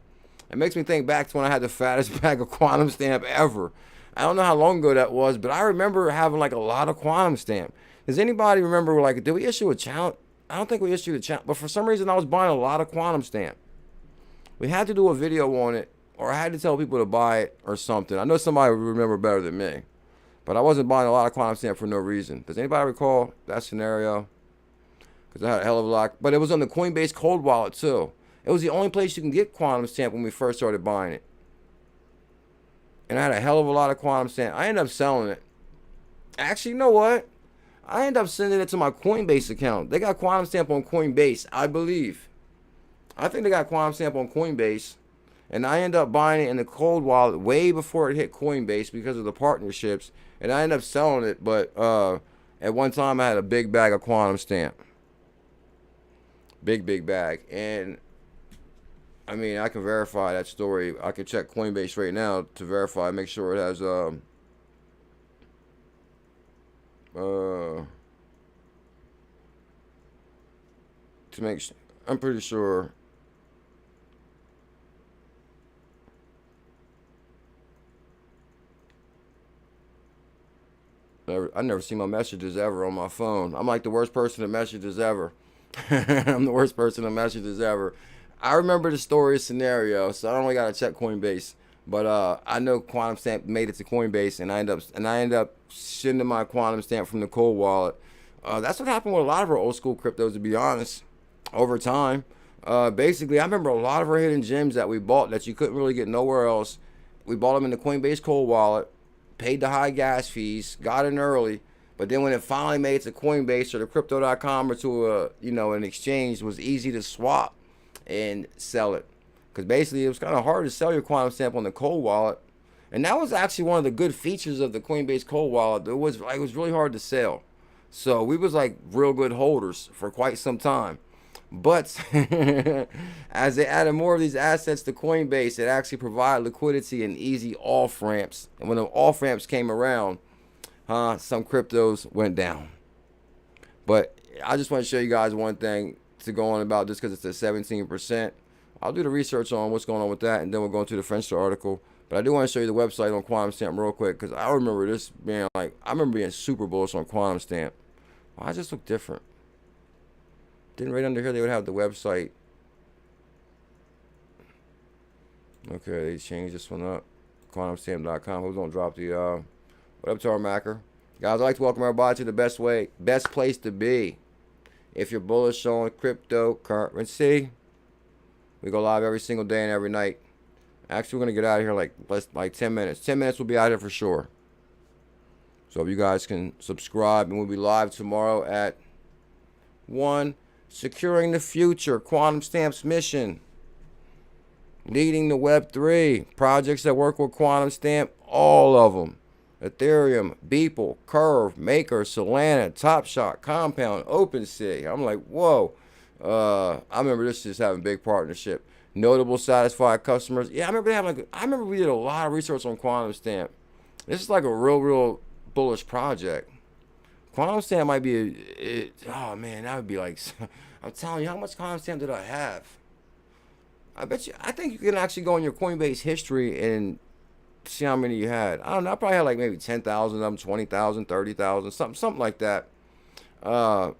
It makes me think back to when I had the fattest bag of Quantum Stamp ever. I don't know how long ago that was, but I remember having like a lot of Quantum Stamp. Does anybody remember, like, did we issue a challenge? I don't think we issued a challenge, but for some reason I was buying a lot of Quantum Stamp. We had to do a video on it, or I had to tell people to buy it or something. I know somebody would remember better than me. But I wasn't buying a lot of Quantum Stamp for no reason. Does anybody recall that scenario? Because I had a hell of a lot. But it was on the Coinbase cold wallet too. It was the only place you can get Quantum Stamp when we first started buying it. And I had a hell of a lot of Quantum Stamp. I ended up selling it. Actually, you know what? I ended up sending it to my Coinbase account. They got Quantum Stamp on Coinbase, I believe. I think they got Quantum Stamp on Coinbase. And I end up buying it in the cold wallet way before it hit Coinbase because of the partnerships. And I end up selling it, but at one time I had a big bag of Quantum Stamp. Big bag. And I mean, I can verify that story. I can check Coinbase right now to verify, make sure it has I'm pretty sure. I never see my messages ever on my phone. I'm like the worst person to messages ever. I'm the worst person to messages ever. I remember the story scenario, so I only gotta check Coinbase. But I know Quantum Stamp made it to Coinbase, and I end up sending my Quantum Stamp from the cold wallet. That's what happened with a lot of our old school cryptos, to be honest. Over time, basically, I remember a lot of our hidden gems that we bought that you couldn't really get nowhere else. We bought them in the Coinbase cold wallet, paid the high gas fees, got in early, but then when it finally made it to Coinbase or the crypto.com or to an exchange, it was easy to swap and sell it. Because basically it was kind of hard to sell your Quantum Stamp on the cold wallet. And that was actually one of the good features of the Coinbase cold wallet. It was really hard to sell. So we was like real good holders for quite some time. But as they added more of these assets to Coinbase, it actually provided liquidity and easy off ramps. And when the off ramps came around, some cryptos went down. But I just want to show you guys one thing to go on about this, because it's at 17%. I'll do the research on what's going on with that, and then we'll go into the Friendster article. But I do want to show you the website on Quantum Stamp real quick, because I remember this being I remember being super bullish on Quantum Stamp. Why does this look different? Then right under here they would have the website. Okay, they changed this one up. QuantumStamp.com. Who's gonna drop the what up, 𝕤𝕚𝕚𝕝? Guys, I'd like to welcome everybody to the best place to be if you're bullish on cryptocurrency. We go live every single day and every night. Actually, we're gonna get out of here like 10 minutes. 10 minutes, we'll be out here for sure. So if you guys can subscribe, and we'll be live tomorrow at 1. Securing the future, Quantum Stamp's mission. Leading the Web3. Projects that work with Quantum Stamp, all of them. Ethereum, Beeple, Curve, Maker, Solana, Top Shot, Compound, OpenSea. I'm like, whoa. I remember this just having a big partnership. Notable satisfied customers. Yeah, I remember we did a lot of research on Quantum Stamp. This is like a real bullish project. Quantum Stamp might be oh man, that would be like, I'm telling you, how much Quantum Stamp did I have? I think you can actually go in your Coinbase history and see how many you had. I don't know, I probably had like maybe 10,000 of them, 20,000, 30,000, something like that. I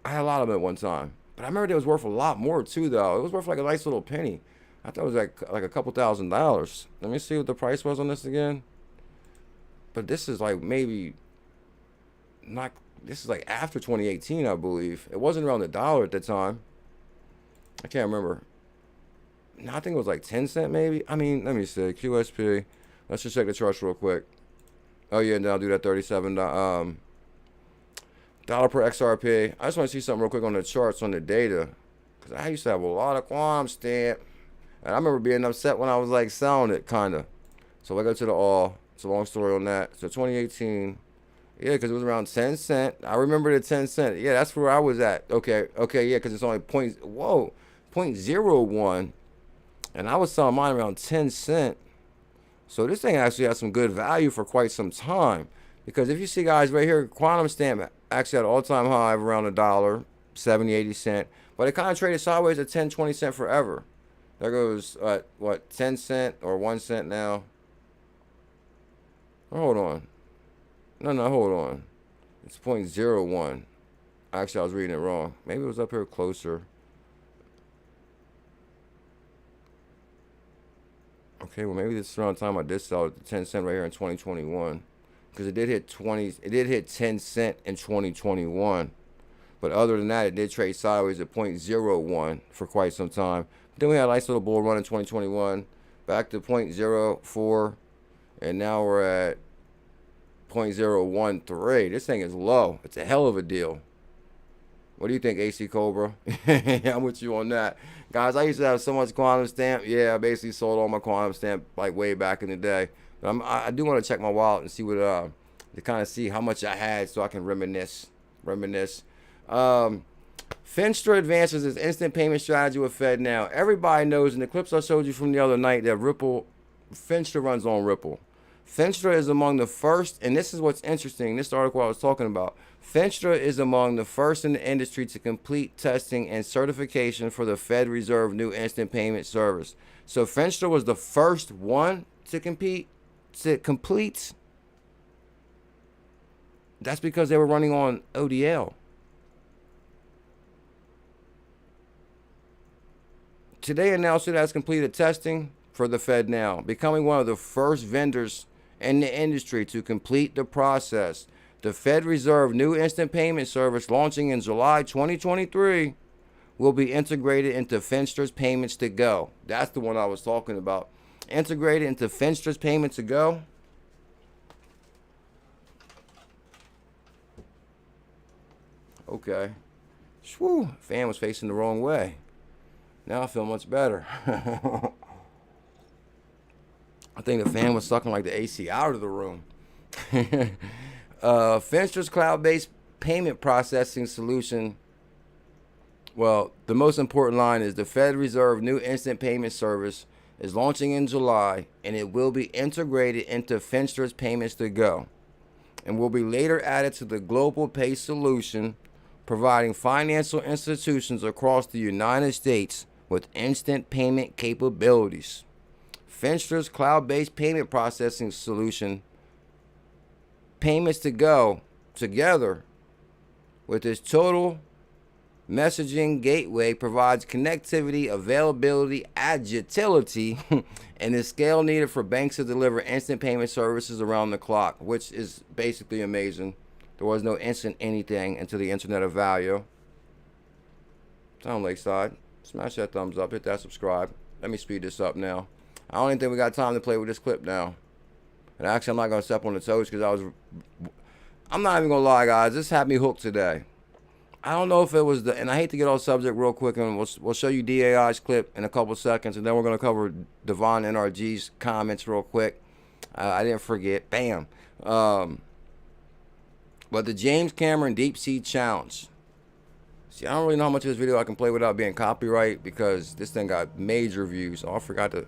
had a lot of them at one time. But I remember it was worth a lot more too, though. It was worth like a nice little penny. I thought it was like a couple $1,000s. Let me see what the price was on this again. But this is like maybe not. This is like after 2018, I believe. It wasn't around $1 at the time. I can't remember. No, I think it was like 10 cents maybe. I mean, let me see. QSP. Let's just check the charts real quick. Oh yeah, and then I'll do that $37 dollar per XRP. I just want to see something real quick on the charts on the data, because I used to have a lot of Quantum Stamp, and I remember being upset when I was like selling it, kinda. So I go to the all. It's a long story on that. So 2018, yeah, because it was around 10 cents. I remember the 10 cents. Yeah, that's where I was at. Okay, yeah, because it's only 0.01, and I was selling mine around 10 cents. So this thing actually has some good value for quite some time. Because if you see, guys, right here, Quantum Stamp actually had an all-time high of around $1, 70, 80 cents. But it kind of traded sideways at 10, 20 cents forever. There goes, what, 10 cents or 1 cent now? Oh, hold on. No, hold on. It's 0.01. Actually, I was reading it wrong. Maybe it was up here closer. Okay, well, maybe this is around the time I did sell it, 10 cents right here in 2021. Because it did hit 10 cents in 2021. But other than that, it did trade sideways at 0.01 for quite some time. But then we had a nice little bull run in 2021, back to 0.04, and now we're at 0.013. This thing is low. It's a hell of a deal. What do you think, AC Cobra? I'm with you on that. Guys, I used to have so much quantum stamp. Yeah, I basically sold all my quantum stamp like way back in the day. But I do want to check my wallet and see what, to kind of see how much I had so I can reminisce. Finstra advances its instant payment strategy with FedNow. Everybody knows in the clips I showed you from the other night that Finstra runs on Ripple. Finstra is among the first, and this is what's interesting, this article I was talking about. Finstra is among the first in the industry to complete testing and certification for the Fed Reserve new instant payment service. So Finstra was the first one to complete. That's because they were running on ODL. Today announced it has completed testing for the FedNow, becoming one of the first vendors in the industry to complete the process. The Fed Reserve new instant payment service launching in July 2023 will be integrated into Finstra's Payments to Go. That's the one I was talking about. Integrated into Finstra's Payments to Go. Okay. Whew, fan was facing the wrong way. Now I feel much better. I think the fan was sucking like the AC out of the room. Finstra's cloud-based payment processing solution. Well, the most important line is the Fed Reserve new instant payment service is launching in July, and it will be integrated into Finstra's Payments to Go, and will be later added to the Global Pay solution, providing financial institutions across the United States with instant payment capabilities. Finstra's cloud-based payment processing solution, Payments to Go, together with its total messaging gateway, provides connectivity, availability, agility, and the scale needed for banks to deliver instant payment services around the clock, which is basically amazing. There was no instant anything until the Internet of Value. Town Lakeside. Smash that thumbs up. Hit that subscribe. Let me speed this up now. I don't even think we got time to play with this clip now. And actually, I'm not going to step on the toes because I'm not even going to lie, guys. This had me hooked today. I don't know if it was and I hate to get off subject real quick, and we'll show you DAI's clip in a couple seconds, and then we're going to cover Devon NRG's comments real quick. I didn't forget. Bam. But the James Cameron Deepsea Challenge. See, I don't really know how much of this video I can play without being copyright because this thing got major views. Oh, I forgot to.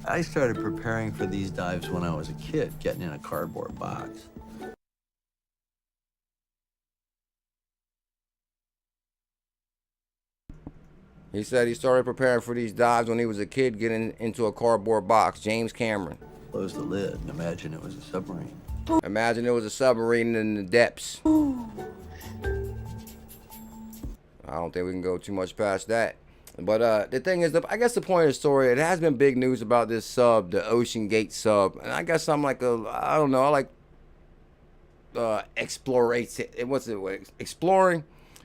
I started preparing for these dives when I was a kid, getting in a cardboard box. He said he started preparing for these dives when he was a kid, getting into a cardboard box. James Cameron. Close the lid and imagine it was a submarine. Imagine it was a submarine in the depths. I don't think we can go too much past that. But the thing is, I guess the point of the story, it has been big news about this sub, the OceanGate sub. And I guess I'm like I don't know, I like exploring,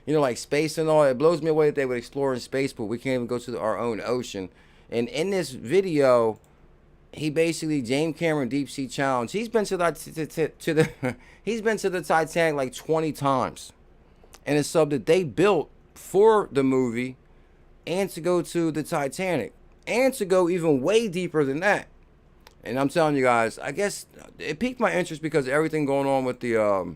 you know, like space and all. It blows me away that they would explore in space, but we can't even go to our own ocean. And in this video, he basically, James Cameron Deepsea Challenge, he's been to the he's been to the Titanic like 20 times. And it's sub that they built for the movie, and to go to the Titanic, and to go even way deeper than that. And I'm telling you guys, I guess it piqued my interest because everything going on with the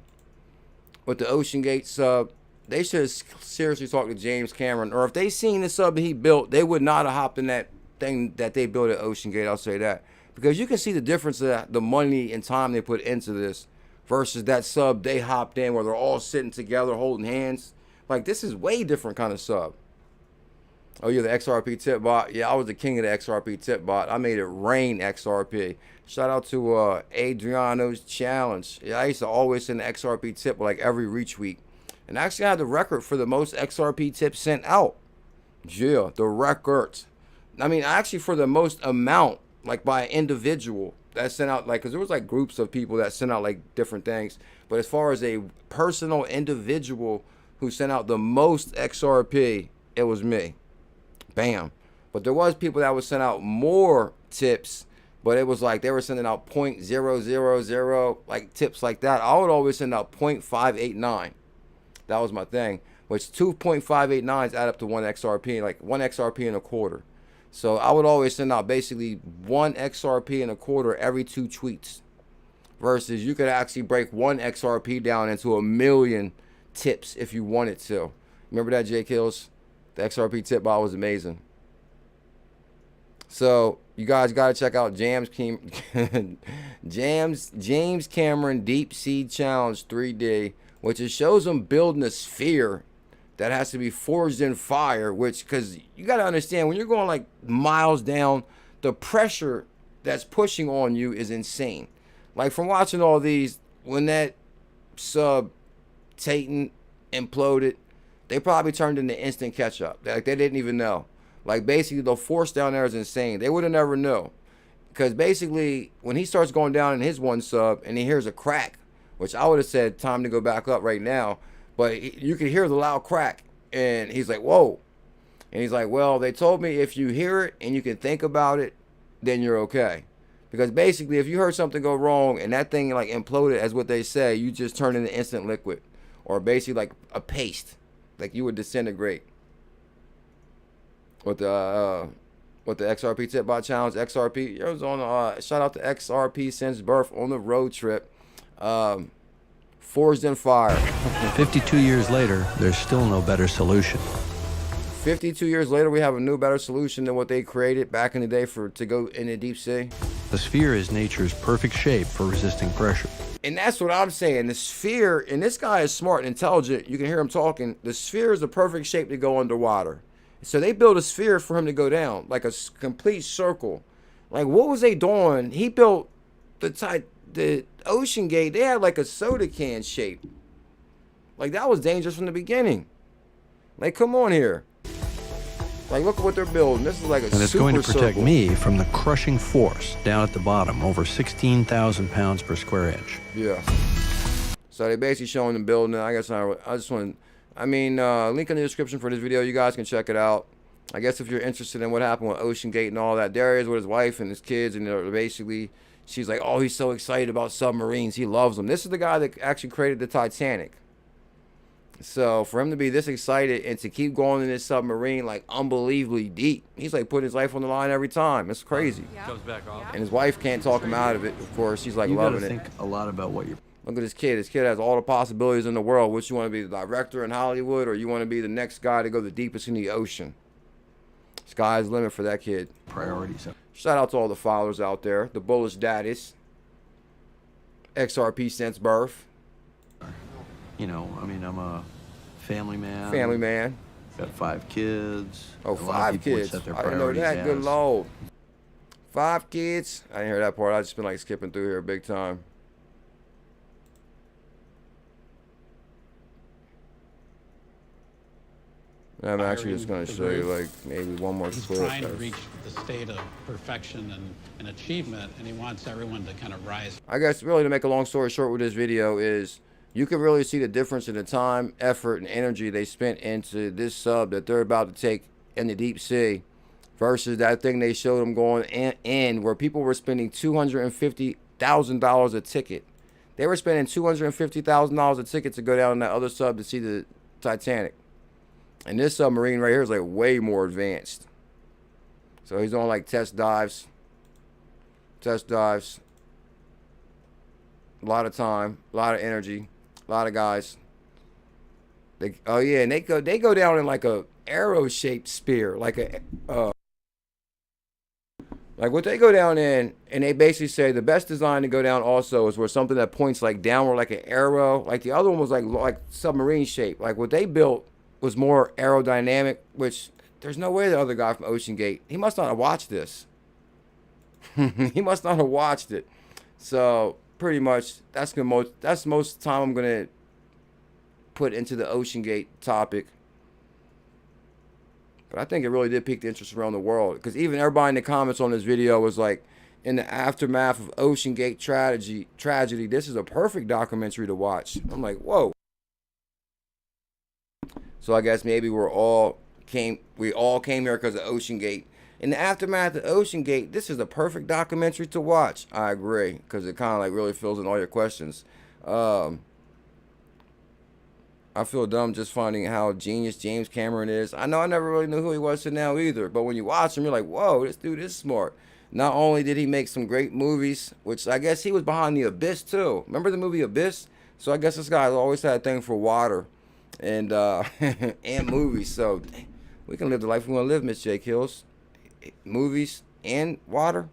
OceanGate sub. They should have seriously talked to James Cameron, or if they seen the sub that he built, they would not have hopped in that thing that they built at OceanGate. I'll say that, because you can see the difference of the money and time they put into this versus that sub they hopped in where they're all sitting together holding hands. Like, this is way different kind of sub. Oh, you're the XRP tip bot? Yeah, I was the king of the XRP tip bot. I made it rain XRP. Shout out to Adriano's challenge. Yeah, I used to always send the XRP tip like every reach week. And actually I had the record for the most XRP tips sent out. Yeah, the record. I mean, actually for the most amount, like by an individual that sent out, like, because there was like groups of people that sent out like different things. But as far as a personal individual who sent out the most XRP, it was me. Bam. But there was people that would send out more tips but it was like they were sending out 0.000 like tips like that. I would always send out 0.589. That was my thing, which 2.589s add up to 1 XRP, like 1 XRP and a quarter. So I would always send out basically 1 XRP and a quarter every 2 tweets, versus you could actually break 1 XRP down into a million tips if you wanted to. Remember that, J Kills? The XRP tip bot was amazing. So you guys got to check out James Cameron Deepsea Challenge 3D, which it shows him building a sphere that has to be forged in fire, which, because you got to understand, when you're going like miles down, the pressure that's pushing on you is insane. Like from watching all these, when that 𝕝𝕚𝕟𝕝𝕚 imploded, they probably turned into instant ketchup. Like they didn't even know. Like basically the force down there is insane. They would have never known. Because basically when he starts going down in his one sub and he hears a crack, which I would have said time to go back up right now, but you could hear the loud crack and he's like, whoa. And he's like, well, they told me if you hear it and you can think about it, then you're okay. Because basically if you heard something go wrong and that thing like imploded, as what they say, you just turn into instant liquid, or basically like a paste, like you would disintegrate. With the XRP tip bot challenge, XRP, it was on shout out to XRP since birth on the road trip, forged in fire. 52 years later, there's still no better solution. 52 years later, we have a new, better solution than what they created back in the day to go in the deep sea. The sphere is nature's perfect shape for resisting pressure. And that's what I'm saying. The sphere, and this guy is smart and intelligent. You can hear him talking. The sphere is the perfect shape to go underwater. So they built a sphere for him to go down, like a complete circle. Like, what was they doing? He built the Ocean Gate. They had like a soda can shape. Like, that was dangerous from the beginning. Like, come on here. Like, look at what they're building. This is like a super circle. And it's going to protect me from the crushing force down at the bottom, over 16,000 pounds per square inch. Yeah. So they basically showing them building it. I guess I just want to... link in the description for this video. You guys can check it out. I guess if you're interested in what happened with Ocean Gate and all that, there he is with his wife and his kids, and they're basically, she's like, oh, he's so excited about submarines. He loves them. This is the guy that actually created the Titanic. So for him to be this excited and to keep going in this submarine like unbelievably deep, he's like putting his life on the line every time. It's crazy. Comes back off. And his wife can't talk him out of it, of course. She's like loving it. You gotta think a lot about what you're... Look at this kid. This kid has all the possibilities in the world. Which you want to be the director in Hollywood, or you want to be the next guy to go the deepest in the ocean? Sky's the limit for that kid. Priorities. Shout out to all the followers out there. The bullish daddies. XRP since birth. You know, I mean, I'm a family man. Family man. Got 5 kids. Oh, 5 kids. I didn't know that. Good lord. 5 kids. I didn't hear that part. I just been like skipping through here big time. I'm actually just going to show you like maybe one more clip. He's trying to reach the state of perfection and achievement, and he wants everyone to kind of rise. I guess really to make a long story short with this video is you can really see the difference in the time, effort, and energy they spent into this sub that they're about to take in the deep sea versus that thing they showed them going in where people were spending $250,000 a ticket. They were spending $250,000 a ticket to go down in that other sub to see the Titanic. And this submarine right here is like way more advanced. So he's on like test dives. A lot of time, a lot of energy, a lot of guys. Oh yeah, and they go down in like a arrow-shaped spear, like like what they go down in, and they basically say the best design to go down also is where something that points like downward like an arrow. Like the other one was like submarine shape. Like what they built was more aerodynamic, which there's no way the other guy from Ocean Gate, he must not have watched this. He must not have watched it. So pretty much that's most time I'm gonna put into the Ocean Gate topic. But I think it really did pique the interest around the world, because even everybody in the comments on this video was like, in the aftermath of Ocean Gate tragedy, this is a perfect documentary to watch. I'm like, whoa. So I guess maybe we all came here because of Ocean Gate, In the aftermath of OceanGate, this is the perfect documentary to watch. I agree, because it kind of like really fills in all your questions. I feel dumb just finding how genius James Cameron is. I know I never really knew who he was till now either, but when you watch him, you're like, whoa, this dude is smart. Not only did he make some great movies, which I guess he was behind The Abyss too. Remember the movie Abyss? So I guess this guy's always had a thing for water and and movies. So we can live the life we want to live, Miss Jake Hills. Movies and water.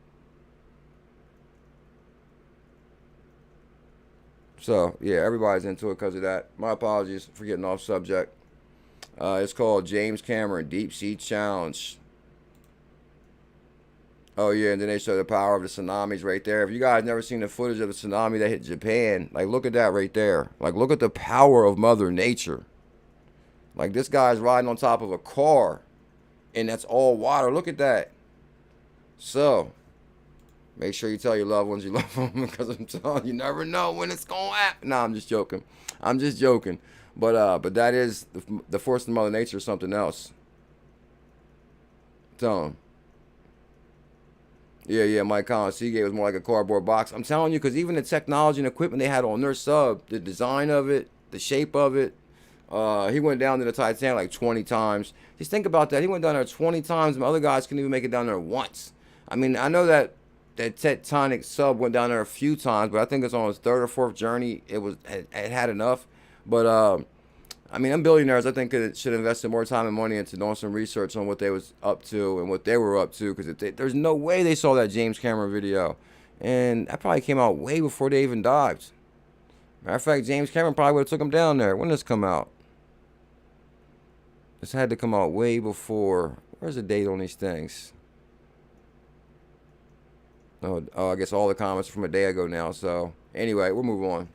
So yeah, everybody's into it because of that. My apologies for getting off subject. It's called James Cameron Deepsea Challenge. Oh yeah, and then they show the power of the tsunamis right there. If you guys never seen the footage of the tsunami that hit Japan, like look at that right there. Like look at the power of Mother Nature. Like this guy's riding on top of a car and that's all water. Look at that. So make sure you tell your loved ones you love them, because I'm telling you, never know when it's gonna happen. Nah, I'm just joking. I'm just joking. But that is the force of Mother Nature is something else. Tell them. Yeah, Mike Collins. Seagate was more like a cardboard box. I'm telling you, because even the technology and equipment they had on their sub, the design of it, the shape of it, he went down to the Titanic like 20 times. Just think about that. He went down there 20 times, and other guys couldn't even make it down there once. I mean, I know that Tectonic sub went down there a few times, but I think it's on his third or fourth journey. It had enough. But I mean, them billionaires, I think, should invest more time and money into doing some research on what they was up to and what they were up to, because there's no way they saw that James Cameron video, and that probably came out way before they even dived. Matter of fact, James Cameron probably would have took them down there. When did this come out? This had to come out way before. Where's the date on these things? Oh, I guess all the comments are from a day ago now. So anyway, we'll move on.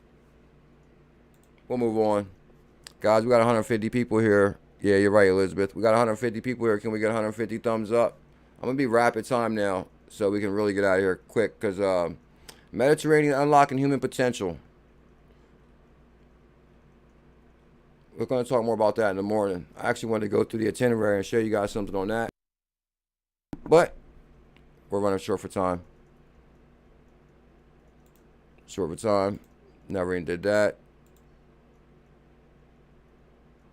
Guys, we got 150 people here. Yeah, you're right, Elizabeth. We got 150 people here. Can we get 150 thumbs up? I'm going to be rapid time now so we can really get out of here quick, because Mediterranean unlocking human potential. We're going to talk more about that in the morning. I actually wanted to go through the itinerary and show you guys something on that. But we're running short for time. Never even did that.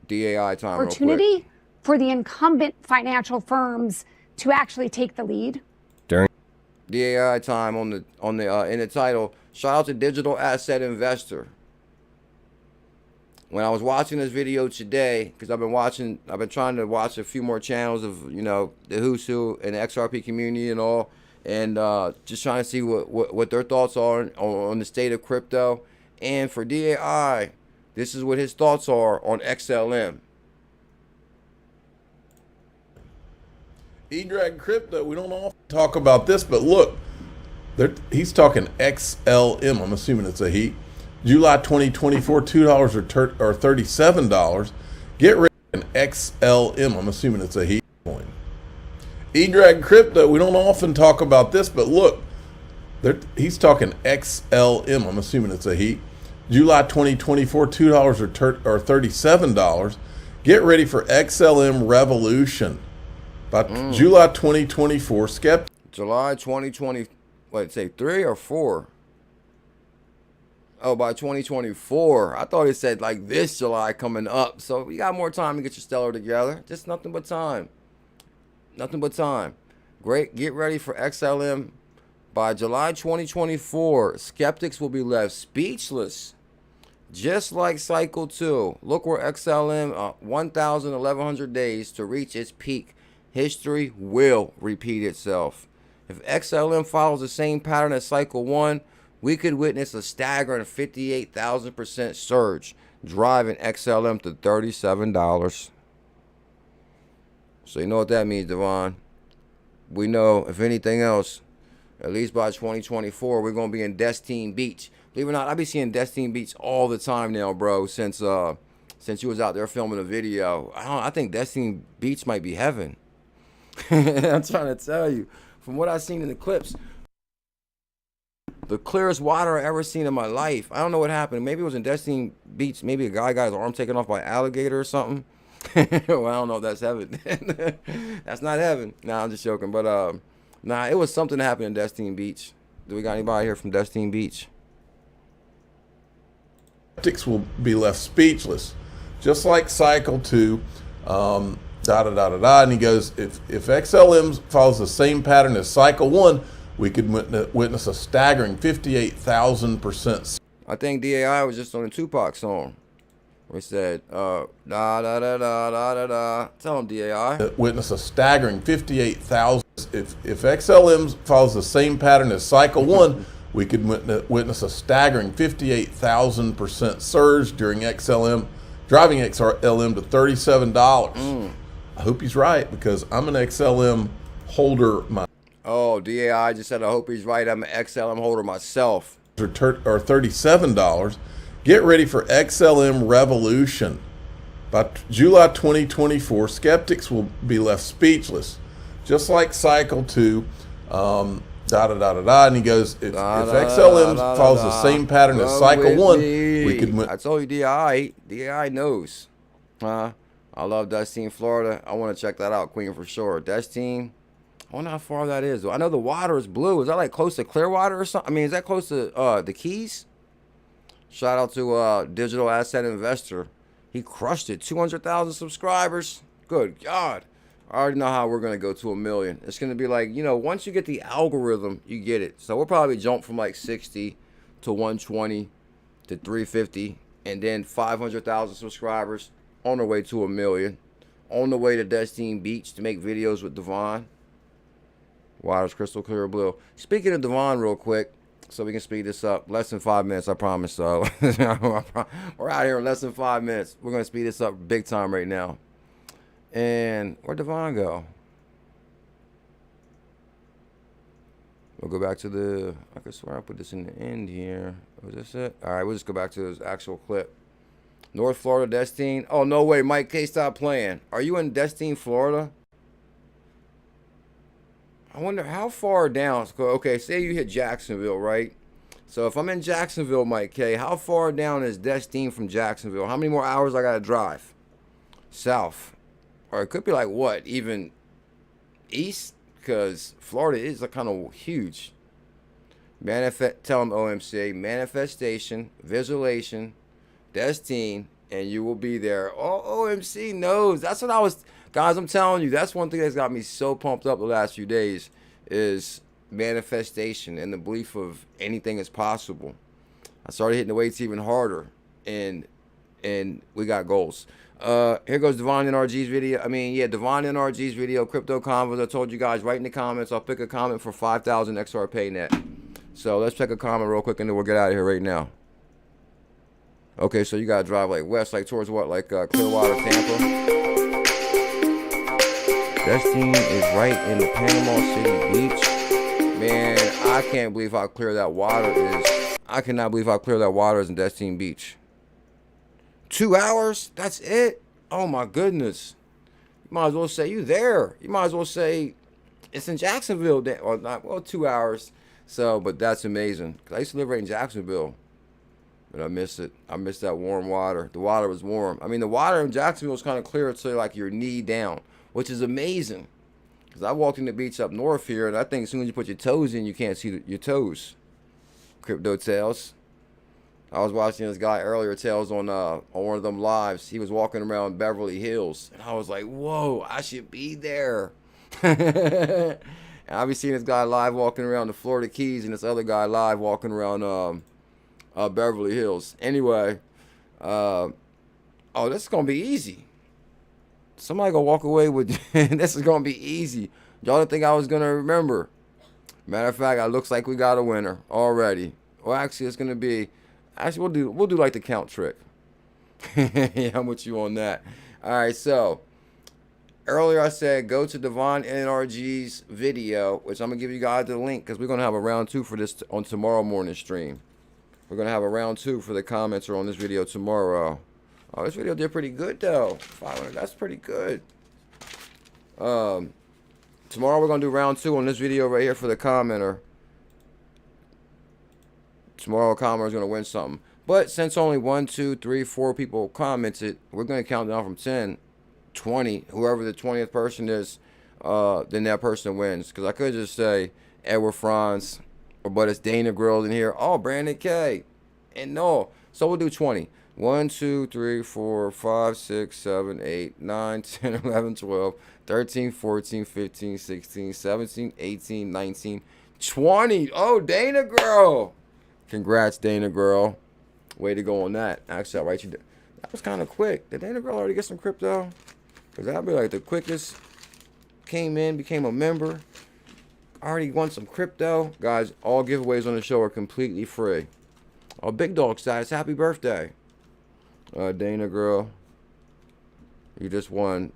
DAI time real quick. Opportunity for the incumbent financial firms to actually take the lead. DAI time on the in the title. Shout out to Digital Asset Investor. When I was watching this video today, because I've been trying to watch a few more channels of, you know, the who's who and the XRP community and all, and just trying to see what their thoughts are on the state of crypto. And for DAI, this is what his thoughts are on XLM. E-Drag Crypto, we don't often talk about this, but look, he's talking XLM. I'm assuming it's a he. July 2024, $2 or $37. Get rid of an XLM. I'm assuming it's a he coin. E-Drag Crypto, we don't often talk about this, but look, he's talking XLM. I'm assuming it's a he. July 2024, $2 or $37. Get ready for XLM Revolution. By July 2024, July 2020, what, say 3 or 4? Oh, by 2024. I thought it said like this July coming up. So you got more time to get your stellar together. Just nothing but time. Nothing but time. Great. Get ready for XLM. By July 2024, skeptics will be left speechless. Just like Cycle 2. Look where XLM, 1,100 days to reach its peak. History will repeat itself. If XLM follows the same pattern as Cycle 1, we could witness a staggering 58,000% surge, driving XLM to $37. So you know what that means, Devon. We know, if anything else, at least by 2024, we're going to be in Destine Beach. Believe it or not, I be seeing Destine Beach all the time now, bro, since you was out there filming a video. I think Destine Beach might be heaven. I'm trying to tell you, from what I've seen in the clips, the clearest water I ever seen in my life. I don't know what happened. Maybe it was in Destiny Beach. Maybe a guy got his arm taken off by an alligator or something. Well, I don't know if that's heaven. That's not heaven. Nah, I'm just joking. But nah, it was something that happened in Destiny Beach. Do we got anybody here from Destiny Beach? Skeptics will be left speechless, just like cycle 2. And he goes, if XLM follows the same pattern as cycle 1, we could witness a staggering 58,000%. I think DAI was just on the Tupac song. We said, da da da da da da da. Tell him, DAI. Witness a staggering 58,000. If XLM follows the same pattern as cycle 1, we could witness a staggering 58,000% surge during XLM, driving XLM to $37. I hope he's right, because I'm an XLM holder. Oh, DAI just said, I hope he's right. I'm an XLM holder myself. Or $37. Get ready for XLM revolution. By July 2024, skeptics will be left speechless, just like cycle 2. And he goes, if XLM follows the same pattern as cycle 1, we could. I told you, DAI knows. I love Destine, Florida. I want to check that out, Queen, for sure. Destine, I wonder how far that is. I know the water is blue. Is that like close to Clearwater or something? I mean, is that close to the Keys? Shout out to Digital Asset Investor. He crushed it. 200,000 subscribers. Good God. I already know how we're going to go to 1 million. It's going to be like, you know, once you get the algorithm, you get it. So we'll probably jump from like 60 to 120 to 350 and then 500,000 subscribers on the way to 1 million. On the way to Destiny Beach to make videos with Devon. Water's crystal clear blue. Speaking of Devon real quick, so we can speed this up. Less than 5 minutes, I promise. So we're out here in less than 5 minutes. We're going to speed this up big time right now. And where'd Devon go? We'll go back to the, I could swear I put this in the end here. Was this it? All right, we'll just go back to this actual clip. North Florida, Destine. Oh, no way. Mike K, stop playing. Are you in Destine, Florida? I wonder how far down. Okay, say you hit Jacksonville, right? So if I'm in Jacksonville, Mike K, how far down is Destine from Jacksonville? How many more hours I got to drive? South. Or it could be like what? Even east? Because Florida is kind of huge. Tell them OMC. Manifestation, visualization, Destine, and you will be there. Oh, OMC knows. That's what I was... Guys, I'm telling you, that's one thing that's got me so pumped up the last few days is manifestation and the belief of anything is possible. I started hitting the weights even harder, and we got goals. Here goes Devon NRG's video. Devon NRG's video, crypto convos. I told you guys, write in the comments. I'll pick a comment for 5,000 XRPayNet. So let's check a comment real quick, and then we'll get out of here right now. Okay, so you gotta drive like west, like towards what, like Clearwater, Tampa. Destiny is right in the Panama City Beach. Man, I can't believe how clear that water is. I cannot believe how clear that water is in Destiny Beach. 2 hours? That's it? Oh my goodness. You might as well say you there. You might as well say it's in Jacksonville. Or not, well, 2 hours. So, but that's amazing. Because I used to live right in Jacksonville. But I miss it. I miss that warm water. The water was warm. I mean, the water in Jacksonville is kind of clear to like your knee down, which is amazing. Because I walked in the beach up north here, and I think as soon as you put your toes in, you can't see your toes. Crypto Tails. I was watching this guy earlier, Tails, on one of them lives. He was walking around Beverly Hills, and I was like, whoa, I should be there. And I'll be seeing this guy live walking around the Florida Keys, and this other guy live walking around Beverly Hills. Anyway, oh, this is going to be easy. Somebody gonna walk away with this is gonna be easy. Y'all didn't think I was gonna remember. Matter of fact, it looks like we got a winner already. Well, actually, it's gonna be. Actually, we'll do like the count trick. Yeah, I'm with you on that. All right, so earlier I said go to Devon NRG's video, which I'm gonna give you guys the link because we're gonna have a round 2 for this on tomorrow morning stream. We're gonna have a round 2 for the commenter on this video tomorrow. Oh, this video did pretty good though. 500, that's pretty good. Tomorrow we're gonna do round 2 on this video right here for the commenter. Tomorrow, a commenter is gonna win something. But since only 1, 2, 3, 4 people commented, we're gonna count down from 10. 20, whoever the 20th person is, then that person wins. Because I could just say Edward Franz, but it's Dana Grill in here. Oh, Brandon K. And no. So we'll do 20. 1, 2, 3, 4, 5, 6, 7, 8, 9, 10, 11, 12, 13, 14, 15, 16, 17, 18, 19, 20. Oh, Dana Girl. Congrats, Dana Girl. Way to go on that. Actually, I'll write you down. That was kind of quick. Did Dana Girl already get some crypto? Because that'd be like the quickest. Came in, became a member. Already won some crypto. Guys, all giveaways on the show are completely free. Oh, Big Dog Status, happy birthday. Dana Girl. You just won,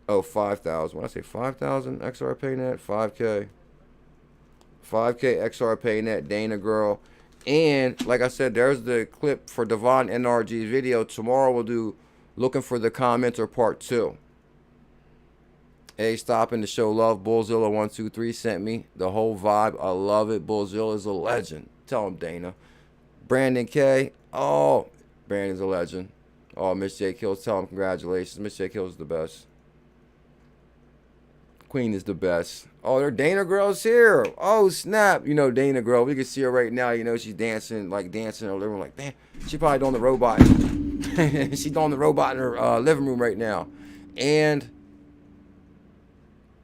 5,000. When I say 5,000, XRPayNet, 5K. 5K XRPayNet, Dana Girl. And, like I said, there's the clip for Devon NRG's video. Tomorrow we'll do Looking for the Commenter Part 2. Hey, stopping to show love. BuLLZiLLa123 sent me the whole vibe. I love it. BuLLZiLLa is a legend. Tell him, Dana. Brandon K. Oh, Brandon's a legend. Oh, Miss J. Kills. Tell him congratulations. Miss J. Kills is the best. Queen is the best. Oh, there Dana Girl's here. Oh, snap. You know Dana Girl. We can see her right now. You know, she's dancing, like dancing in her living room. Like, man, she probably doing the robot. She's doing the robot in her living room right now. And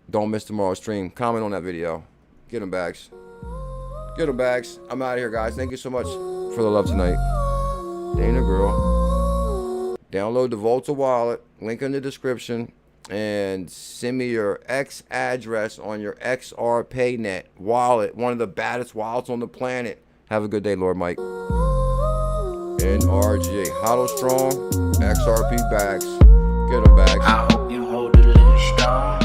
don't miss tomorrow's stream. Comment on that video. Get them bags. Get them bags. I'm out of here, guys. Thank you so much for the love tonight. Dana Girl. Download the Volta wallet. Link in the description. And send me your X address on your XRPayNet wallet. One of the baddest wallets on the planet. Have a good day, Lord Mike. NRG. Hollow strong. XRP bags. Get them bags. I hope you hold it a little strong.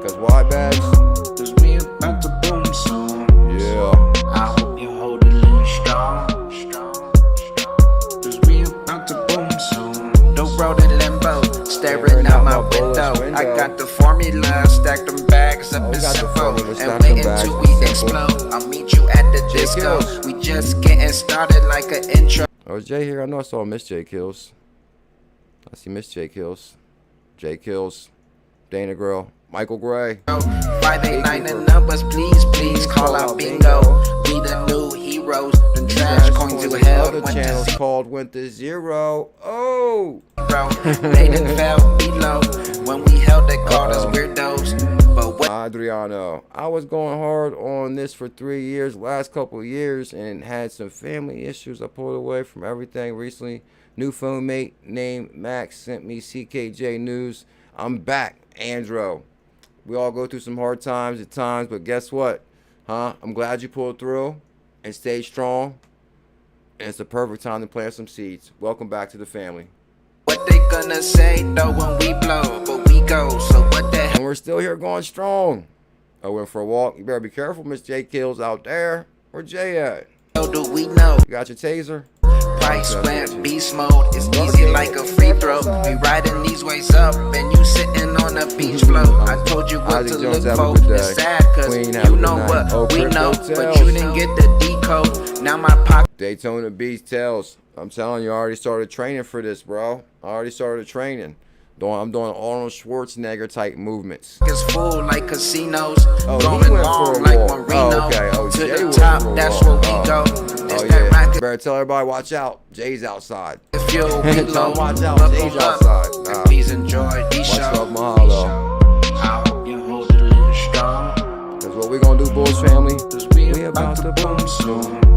Cause why bags? Cause we about to boom soon. Yeah. I hope you hold it a little strong. Cause we about to boom soon. The road in limbo, staring out my window. I got the formula, stack them bags up in simple. And wait until we explode. I'll meet you at the disco. We just getting started like an intro. Oh, is Jay here? I know I saw Miss J Kills. I see Miss J Kills. J Kills. Dana Girl. Michael Gray. 589 and numbers, please call out bingo. We the new heroes. The trash coins to hell. Other channels called went to zero. Oh! They done fell below. When we held they called us weirdos. But what? Adriano. I was going hard on this for 3 years, last couple of years, and had some family issues. I pulled away from everything recently. New phone mate named Max sent me CKJ news. I'm back, Andro. We all go through some hard times at times, but guess what? I'm glad you pulled through and stayed strong. And it's the perfect time to plant some seeds. Welcome back to the family. What they gonna say though when we blow, but we go, so what the hell? And we're still here going strong. I went for a walk. You better be careful, Miss J Kills out there. Where Jay at? Do we know? You got your taser? Price went beast mode. It's easy like a free throw. We riding these ways up, and you sitting on a beach float. I told you what to look for. It's sad, cause you know what we know, but you didn't get the decode. Now my pocket. Daytona Beach Tales. I'm telling you, I already started training for this, bro. I already started training. I'm doing Arnold Schwarzenegger type movements. It's full like casinos. Going long like Marino. To the top, that's where we go. Oh yeah. Better tell everybody, watch out. Jay's outside. If you're low, watch out. Jay's outside. Please enjoy these shows. What's up, Mahalo? I hope you hold it a little strong. That's what we gonna do, Bulls family. We about to boom soon.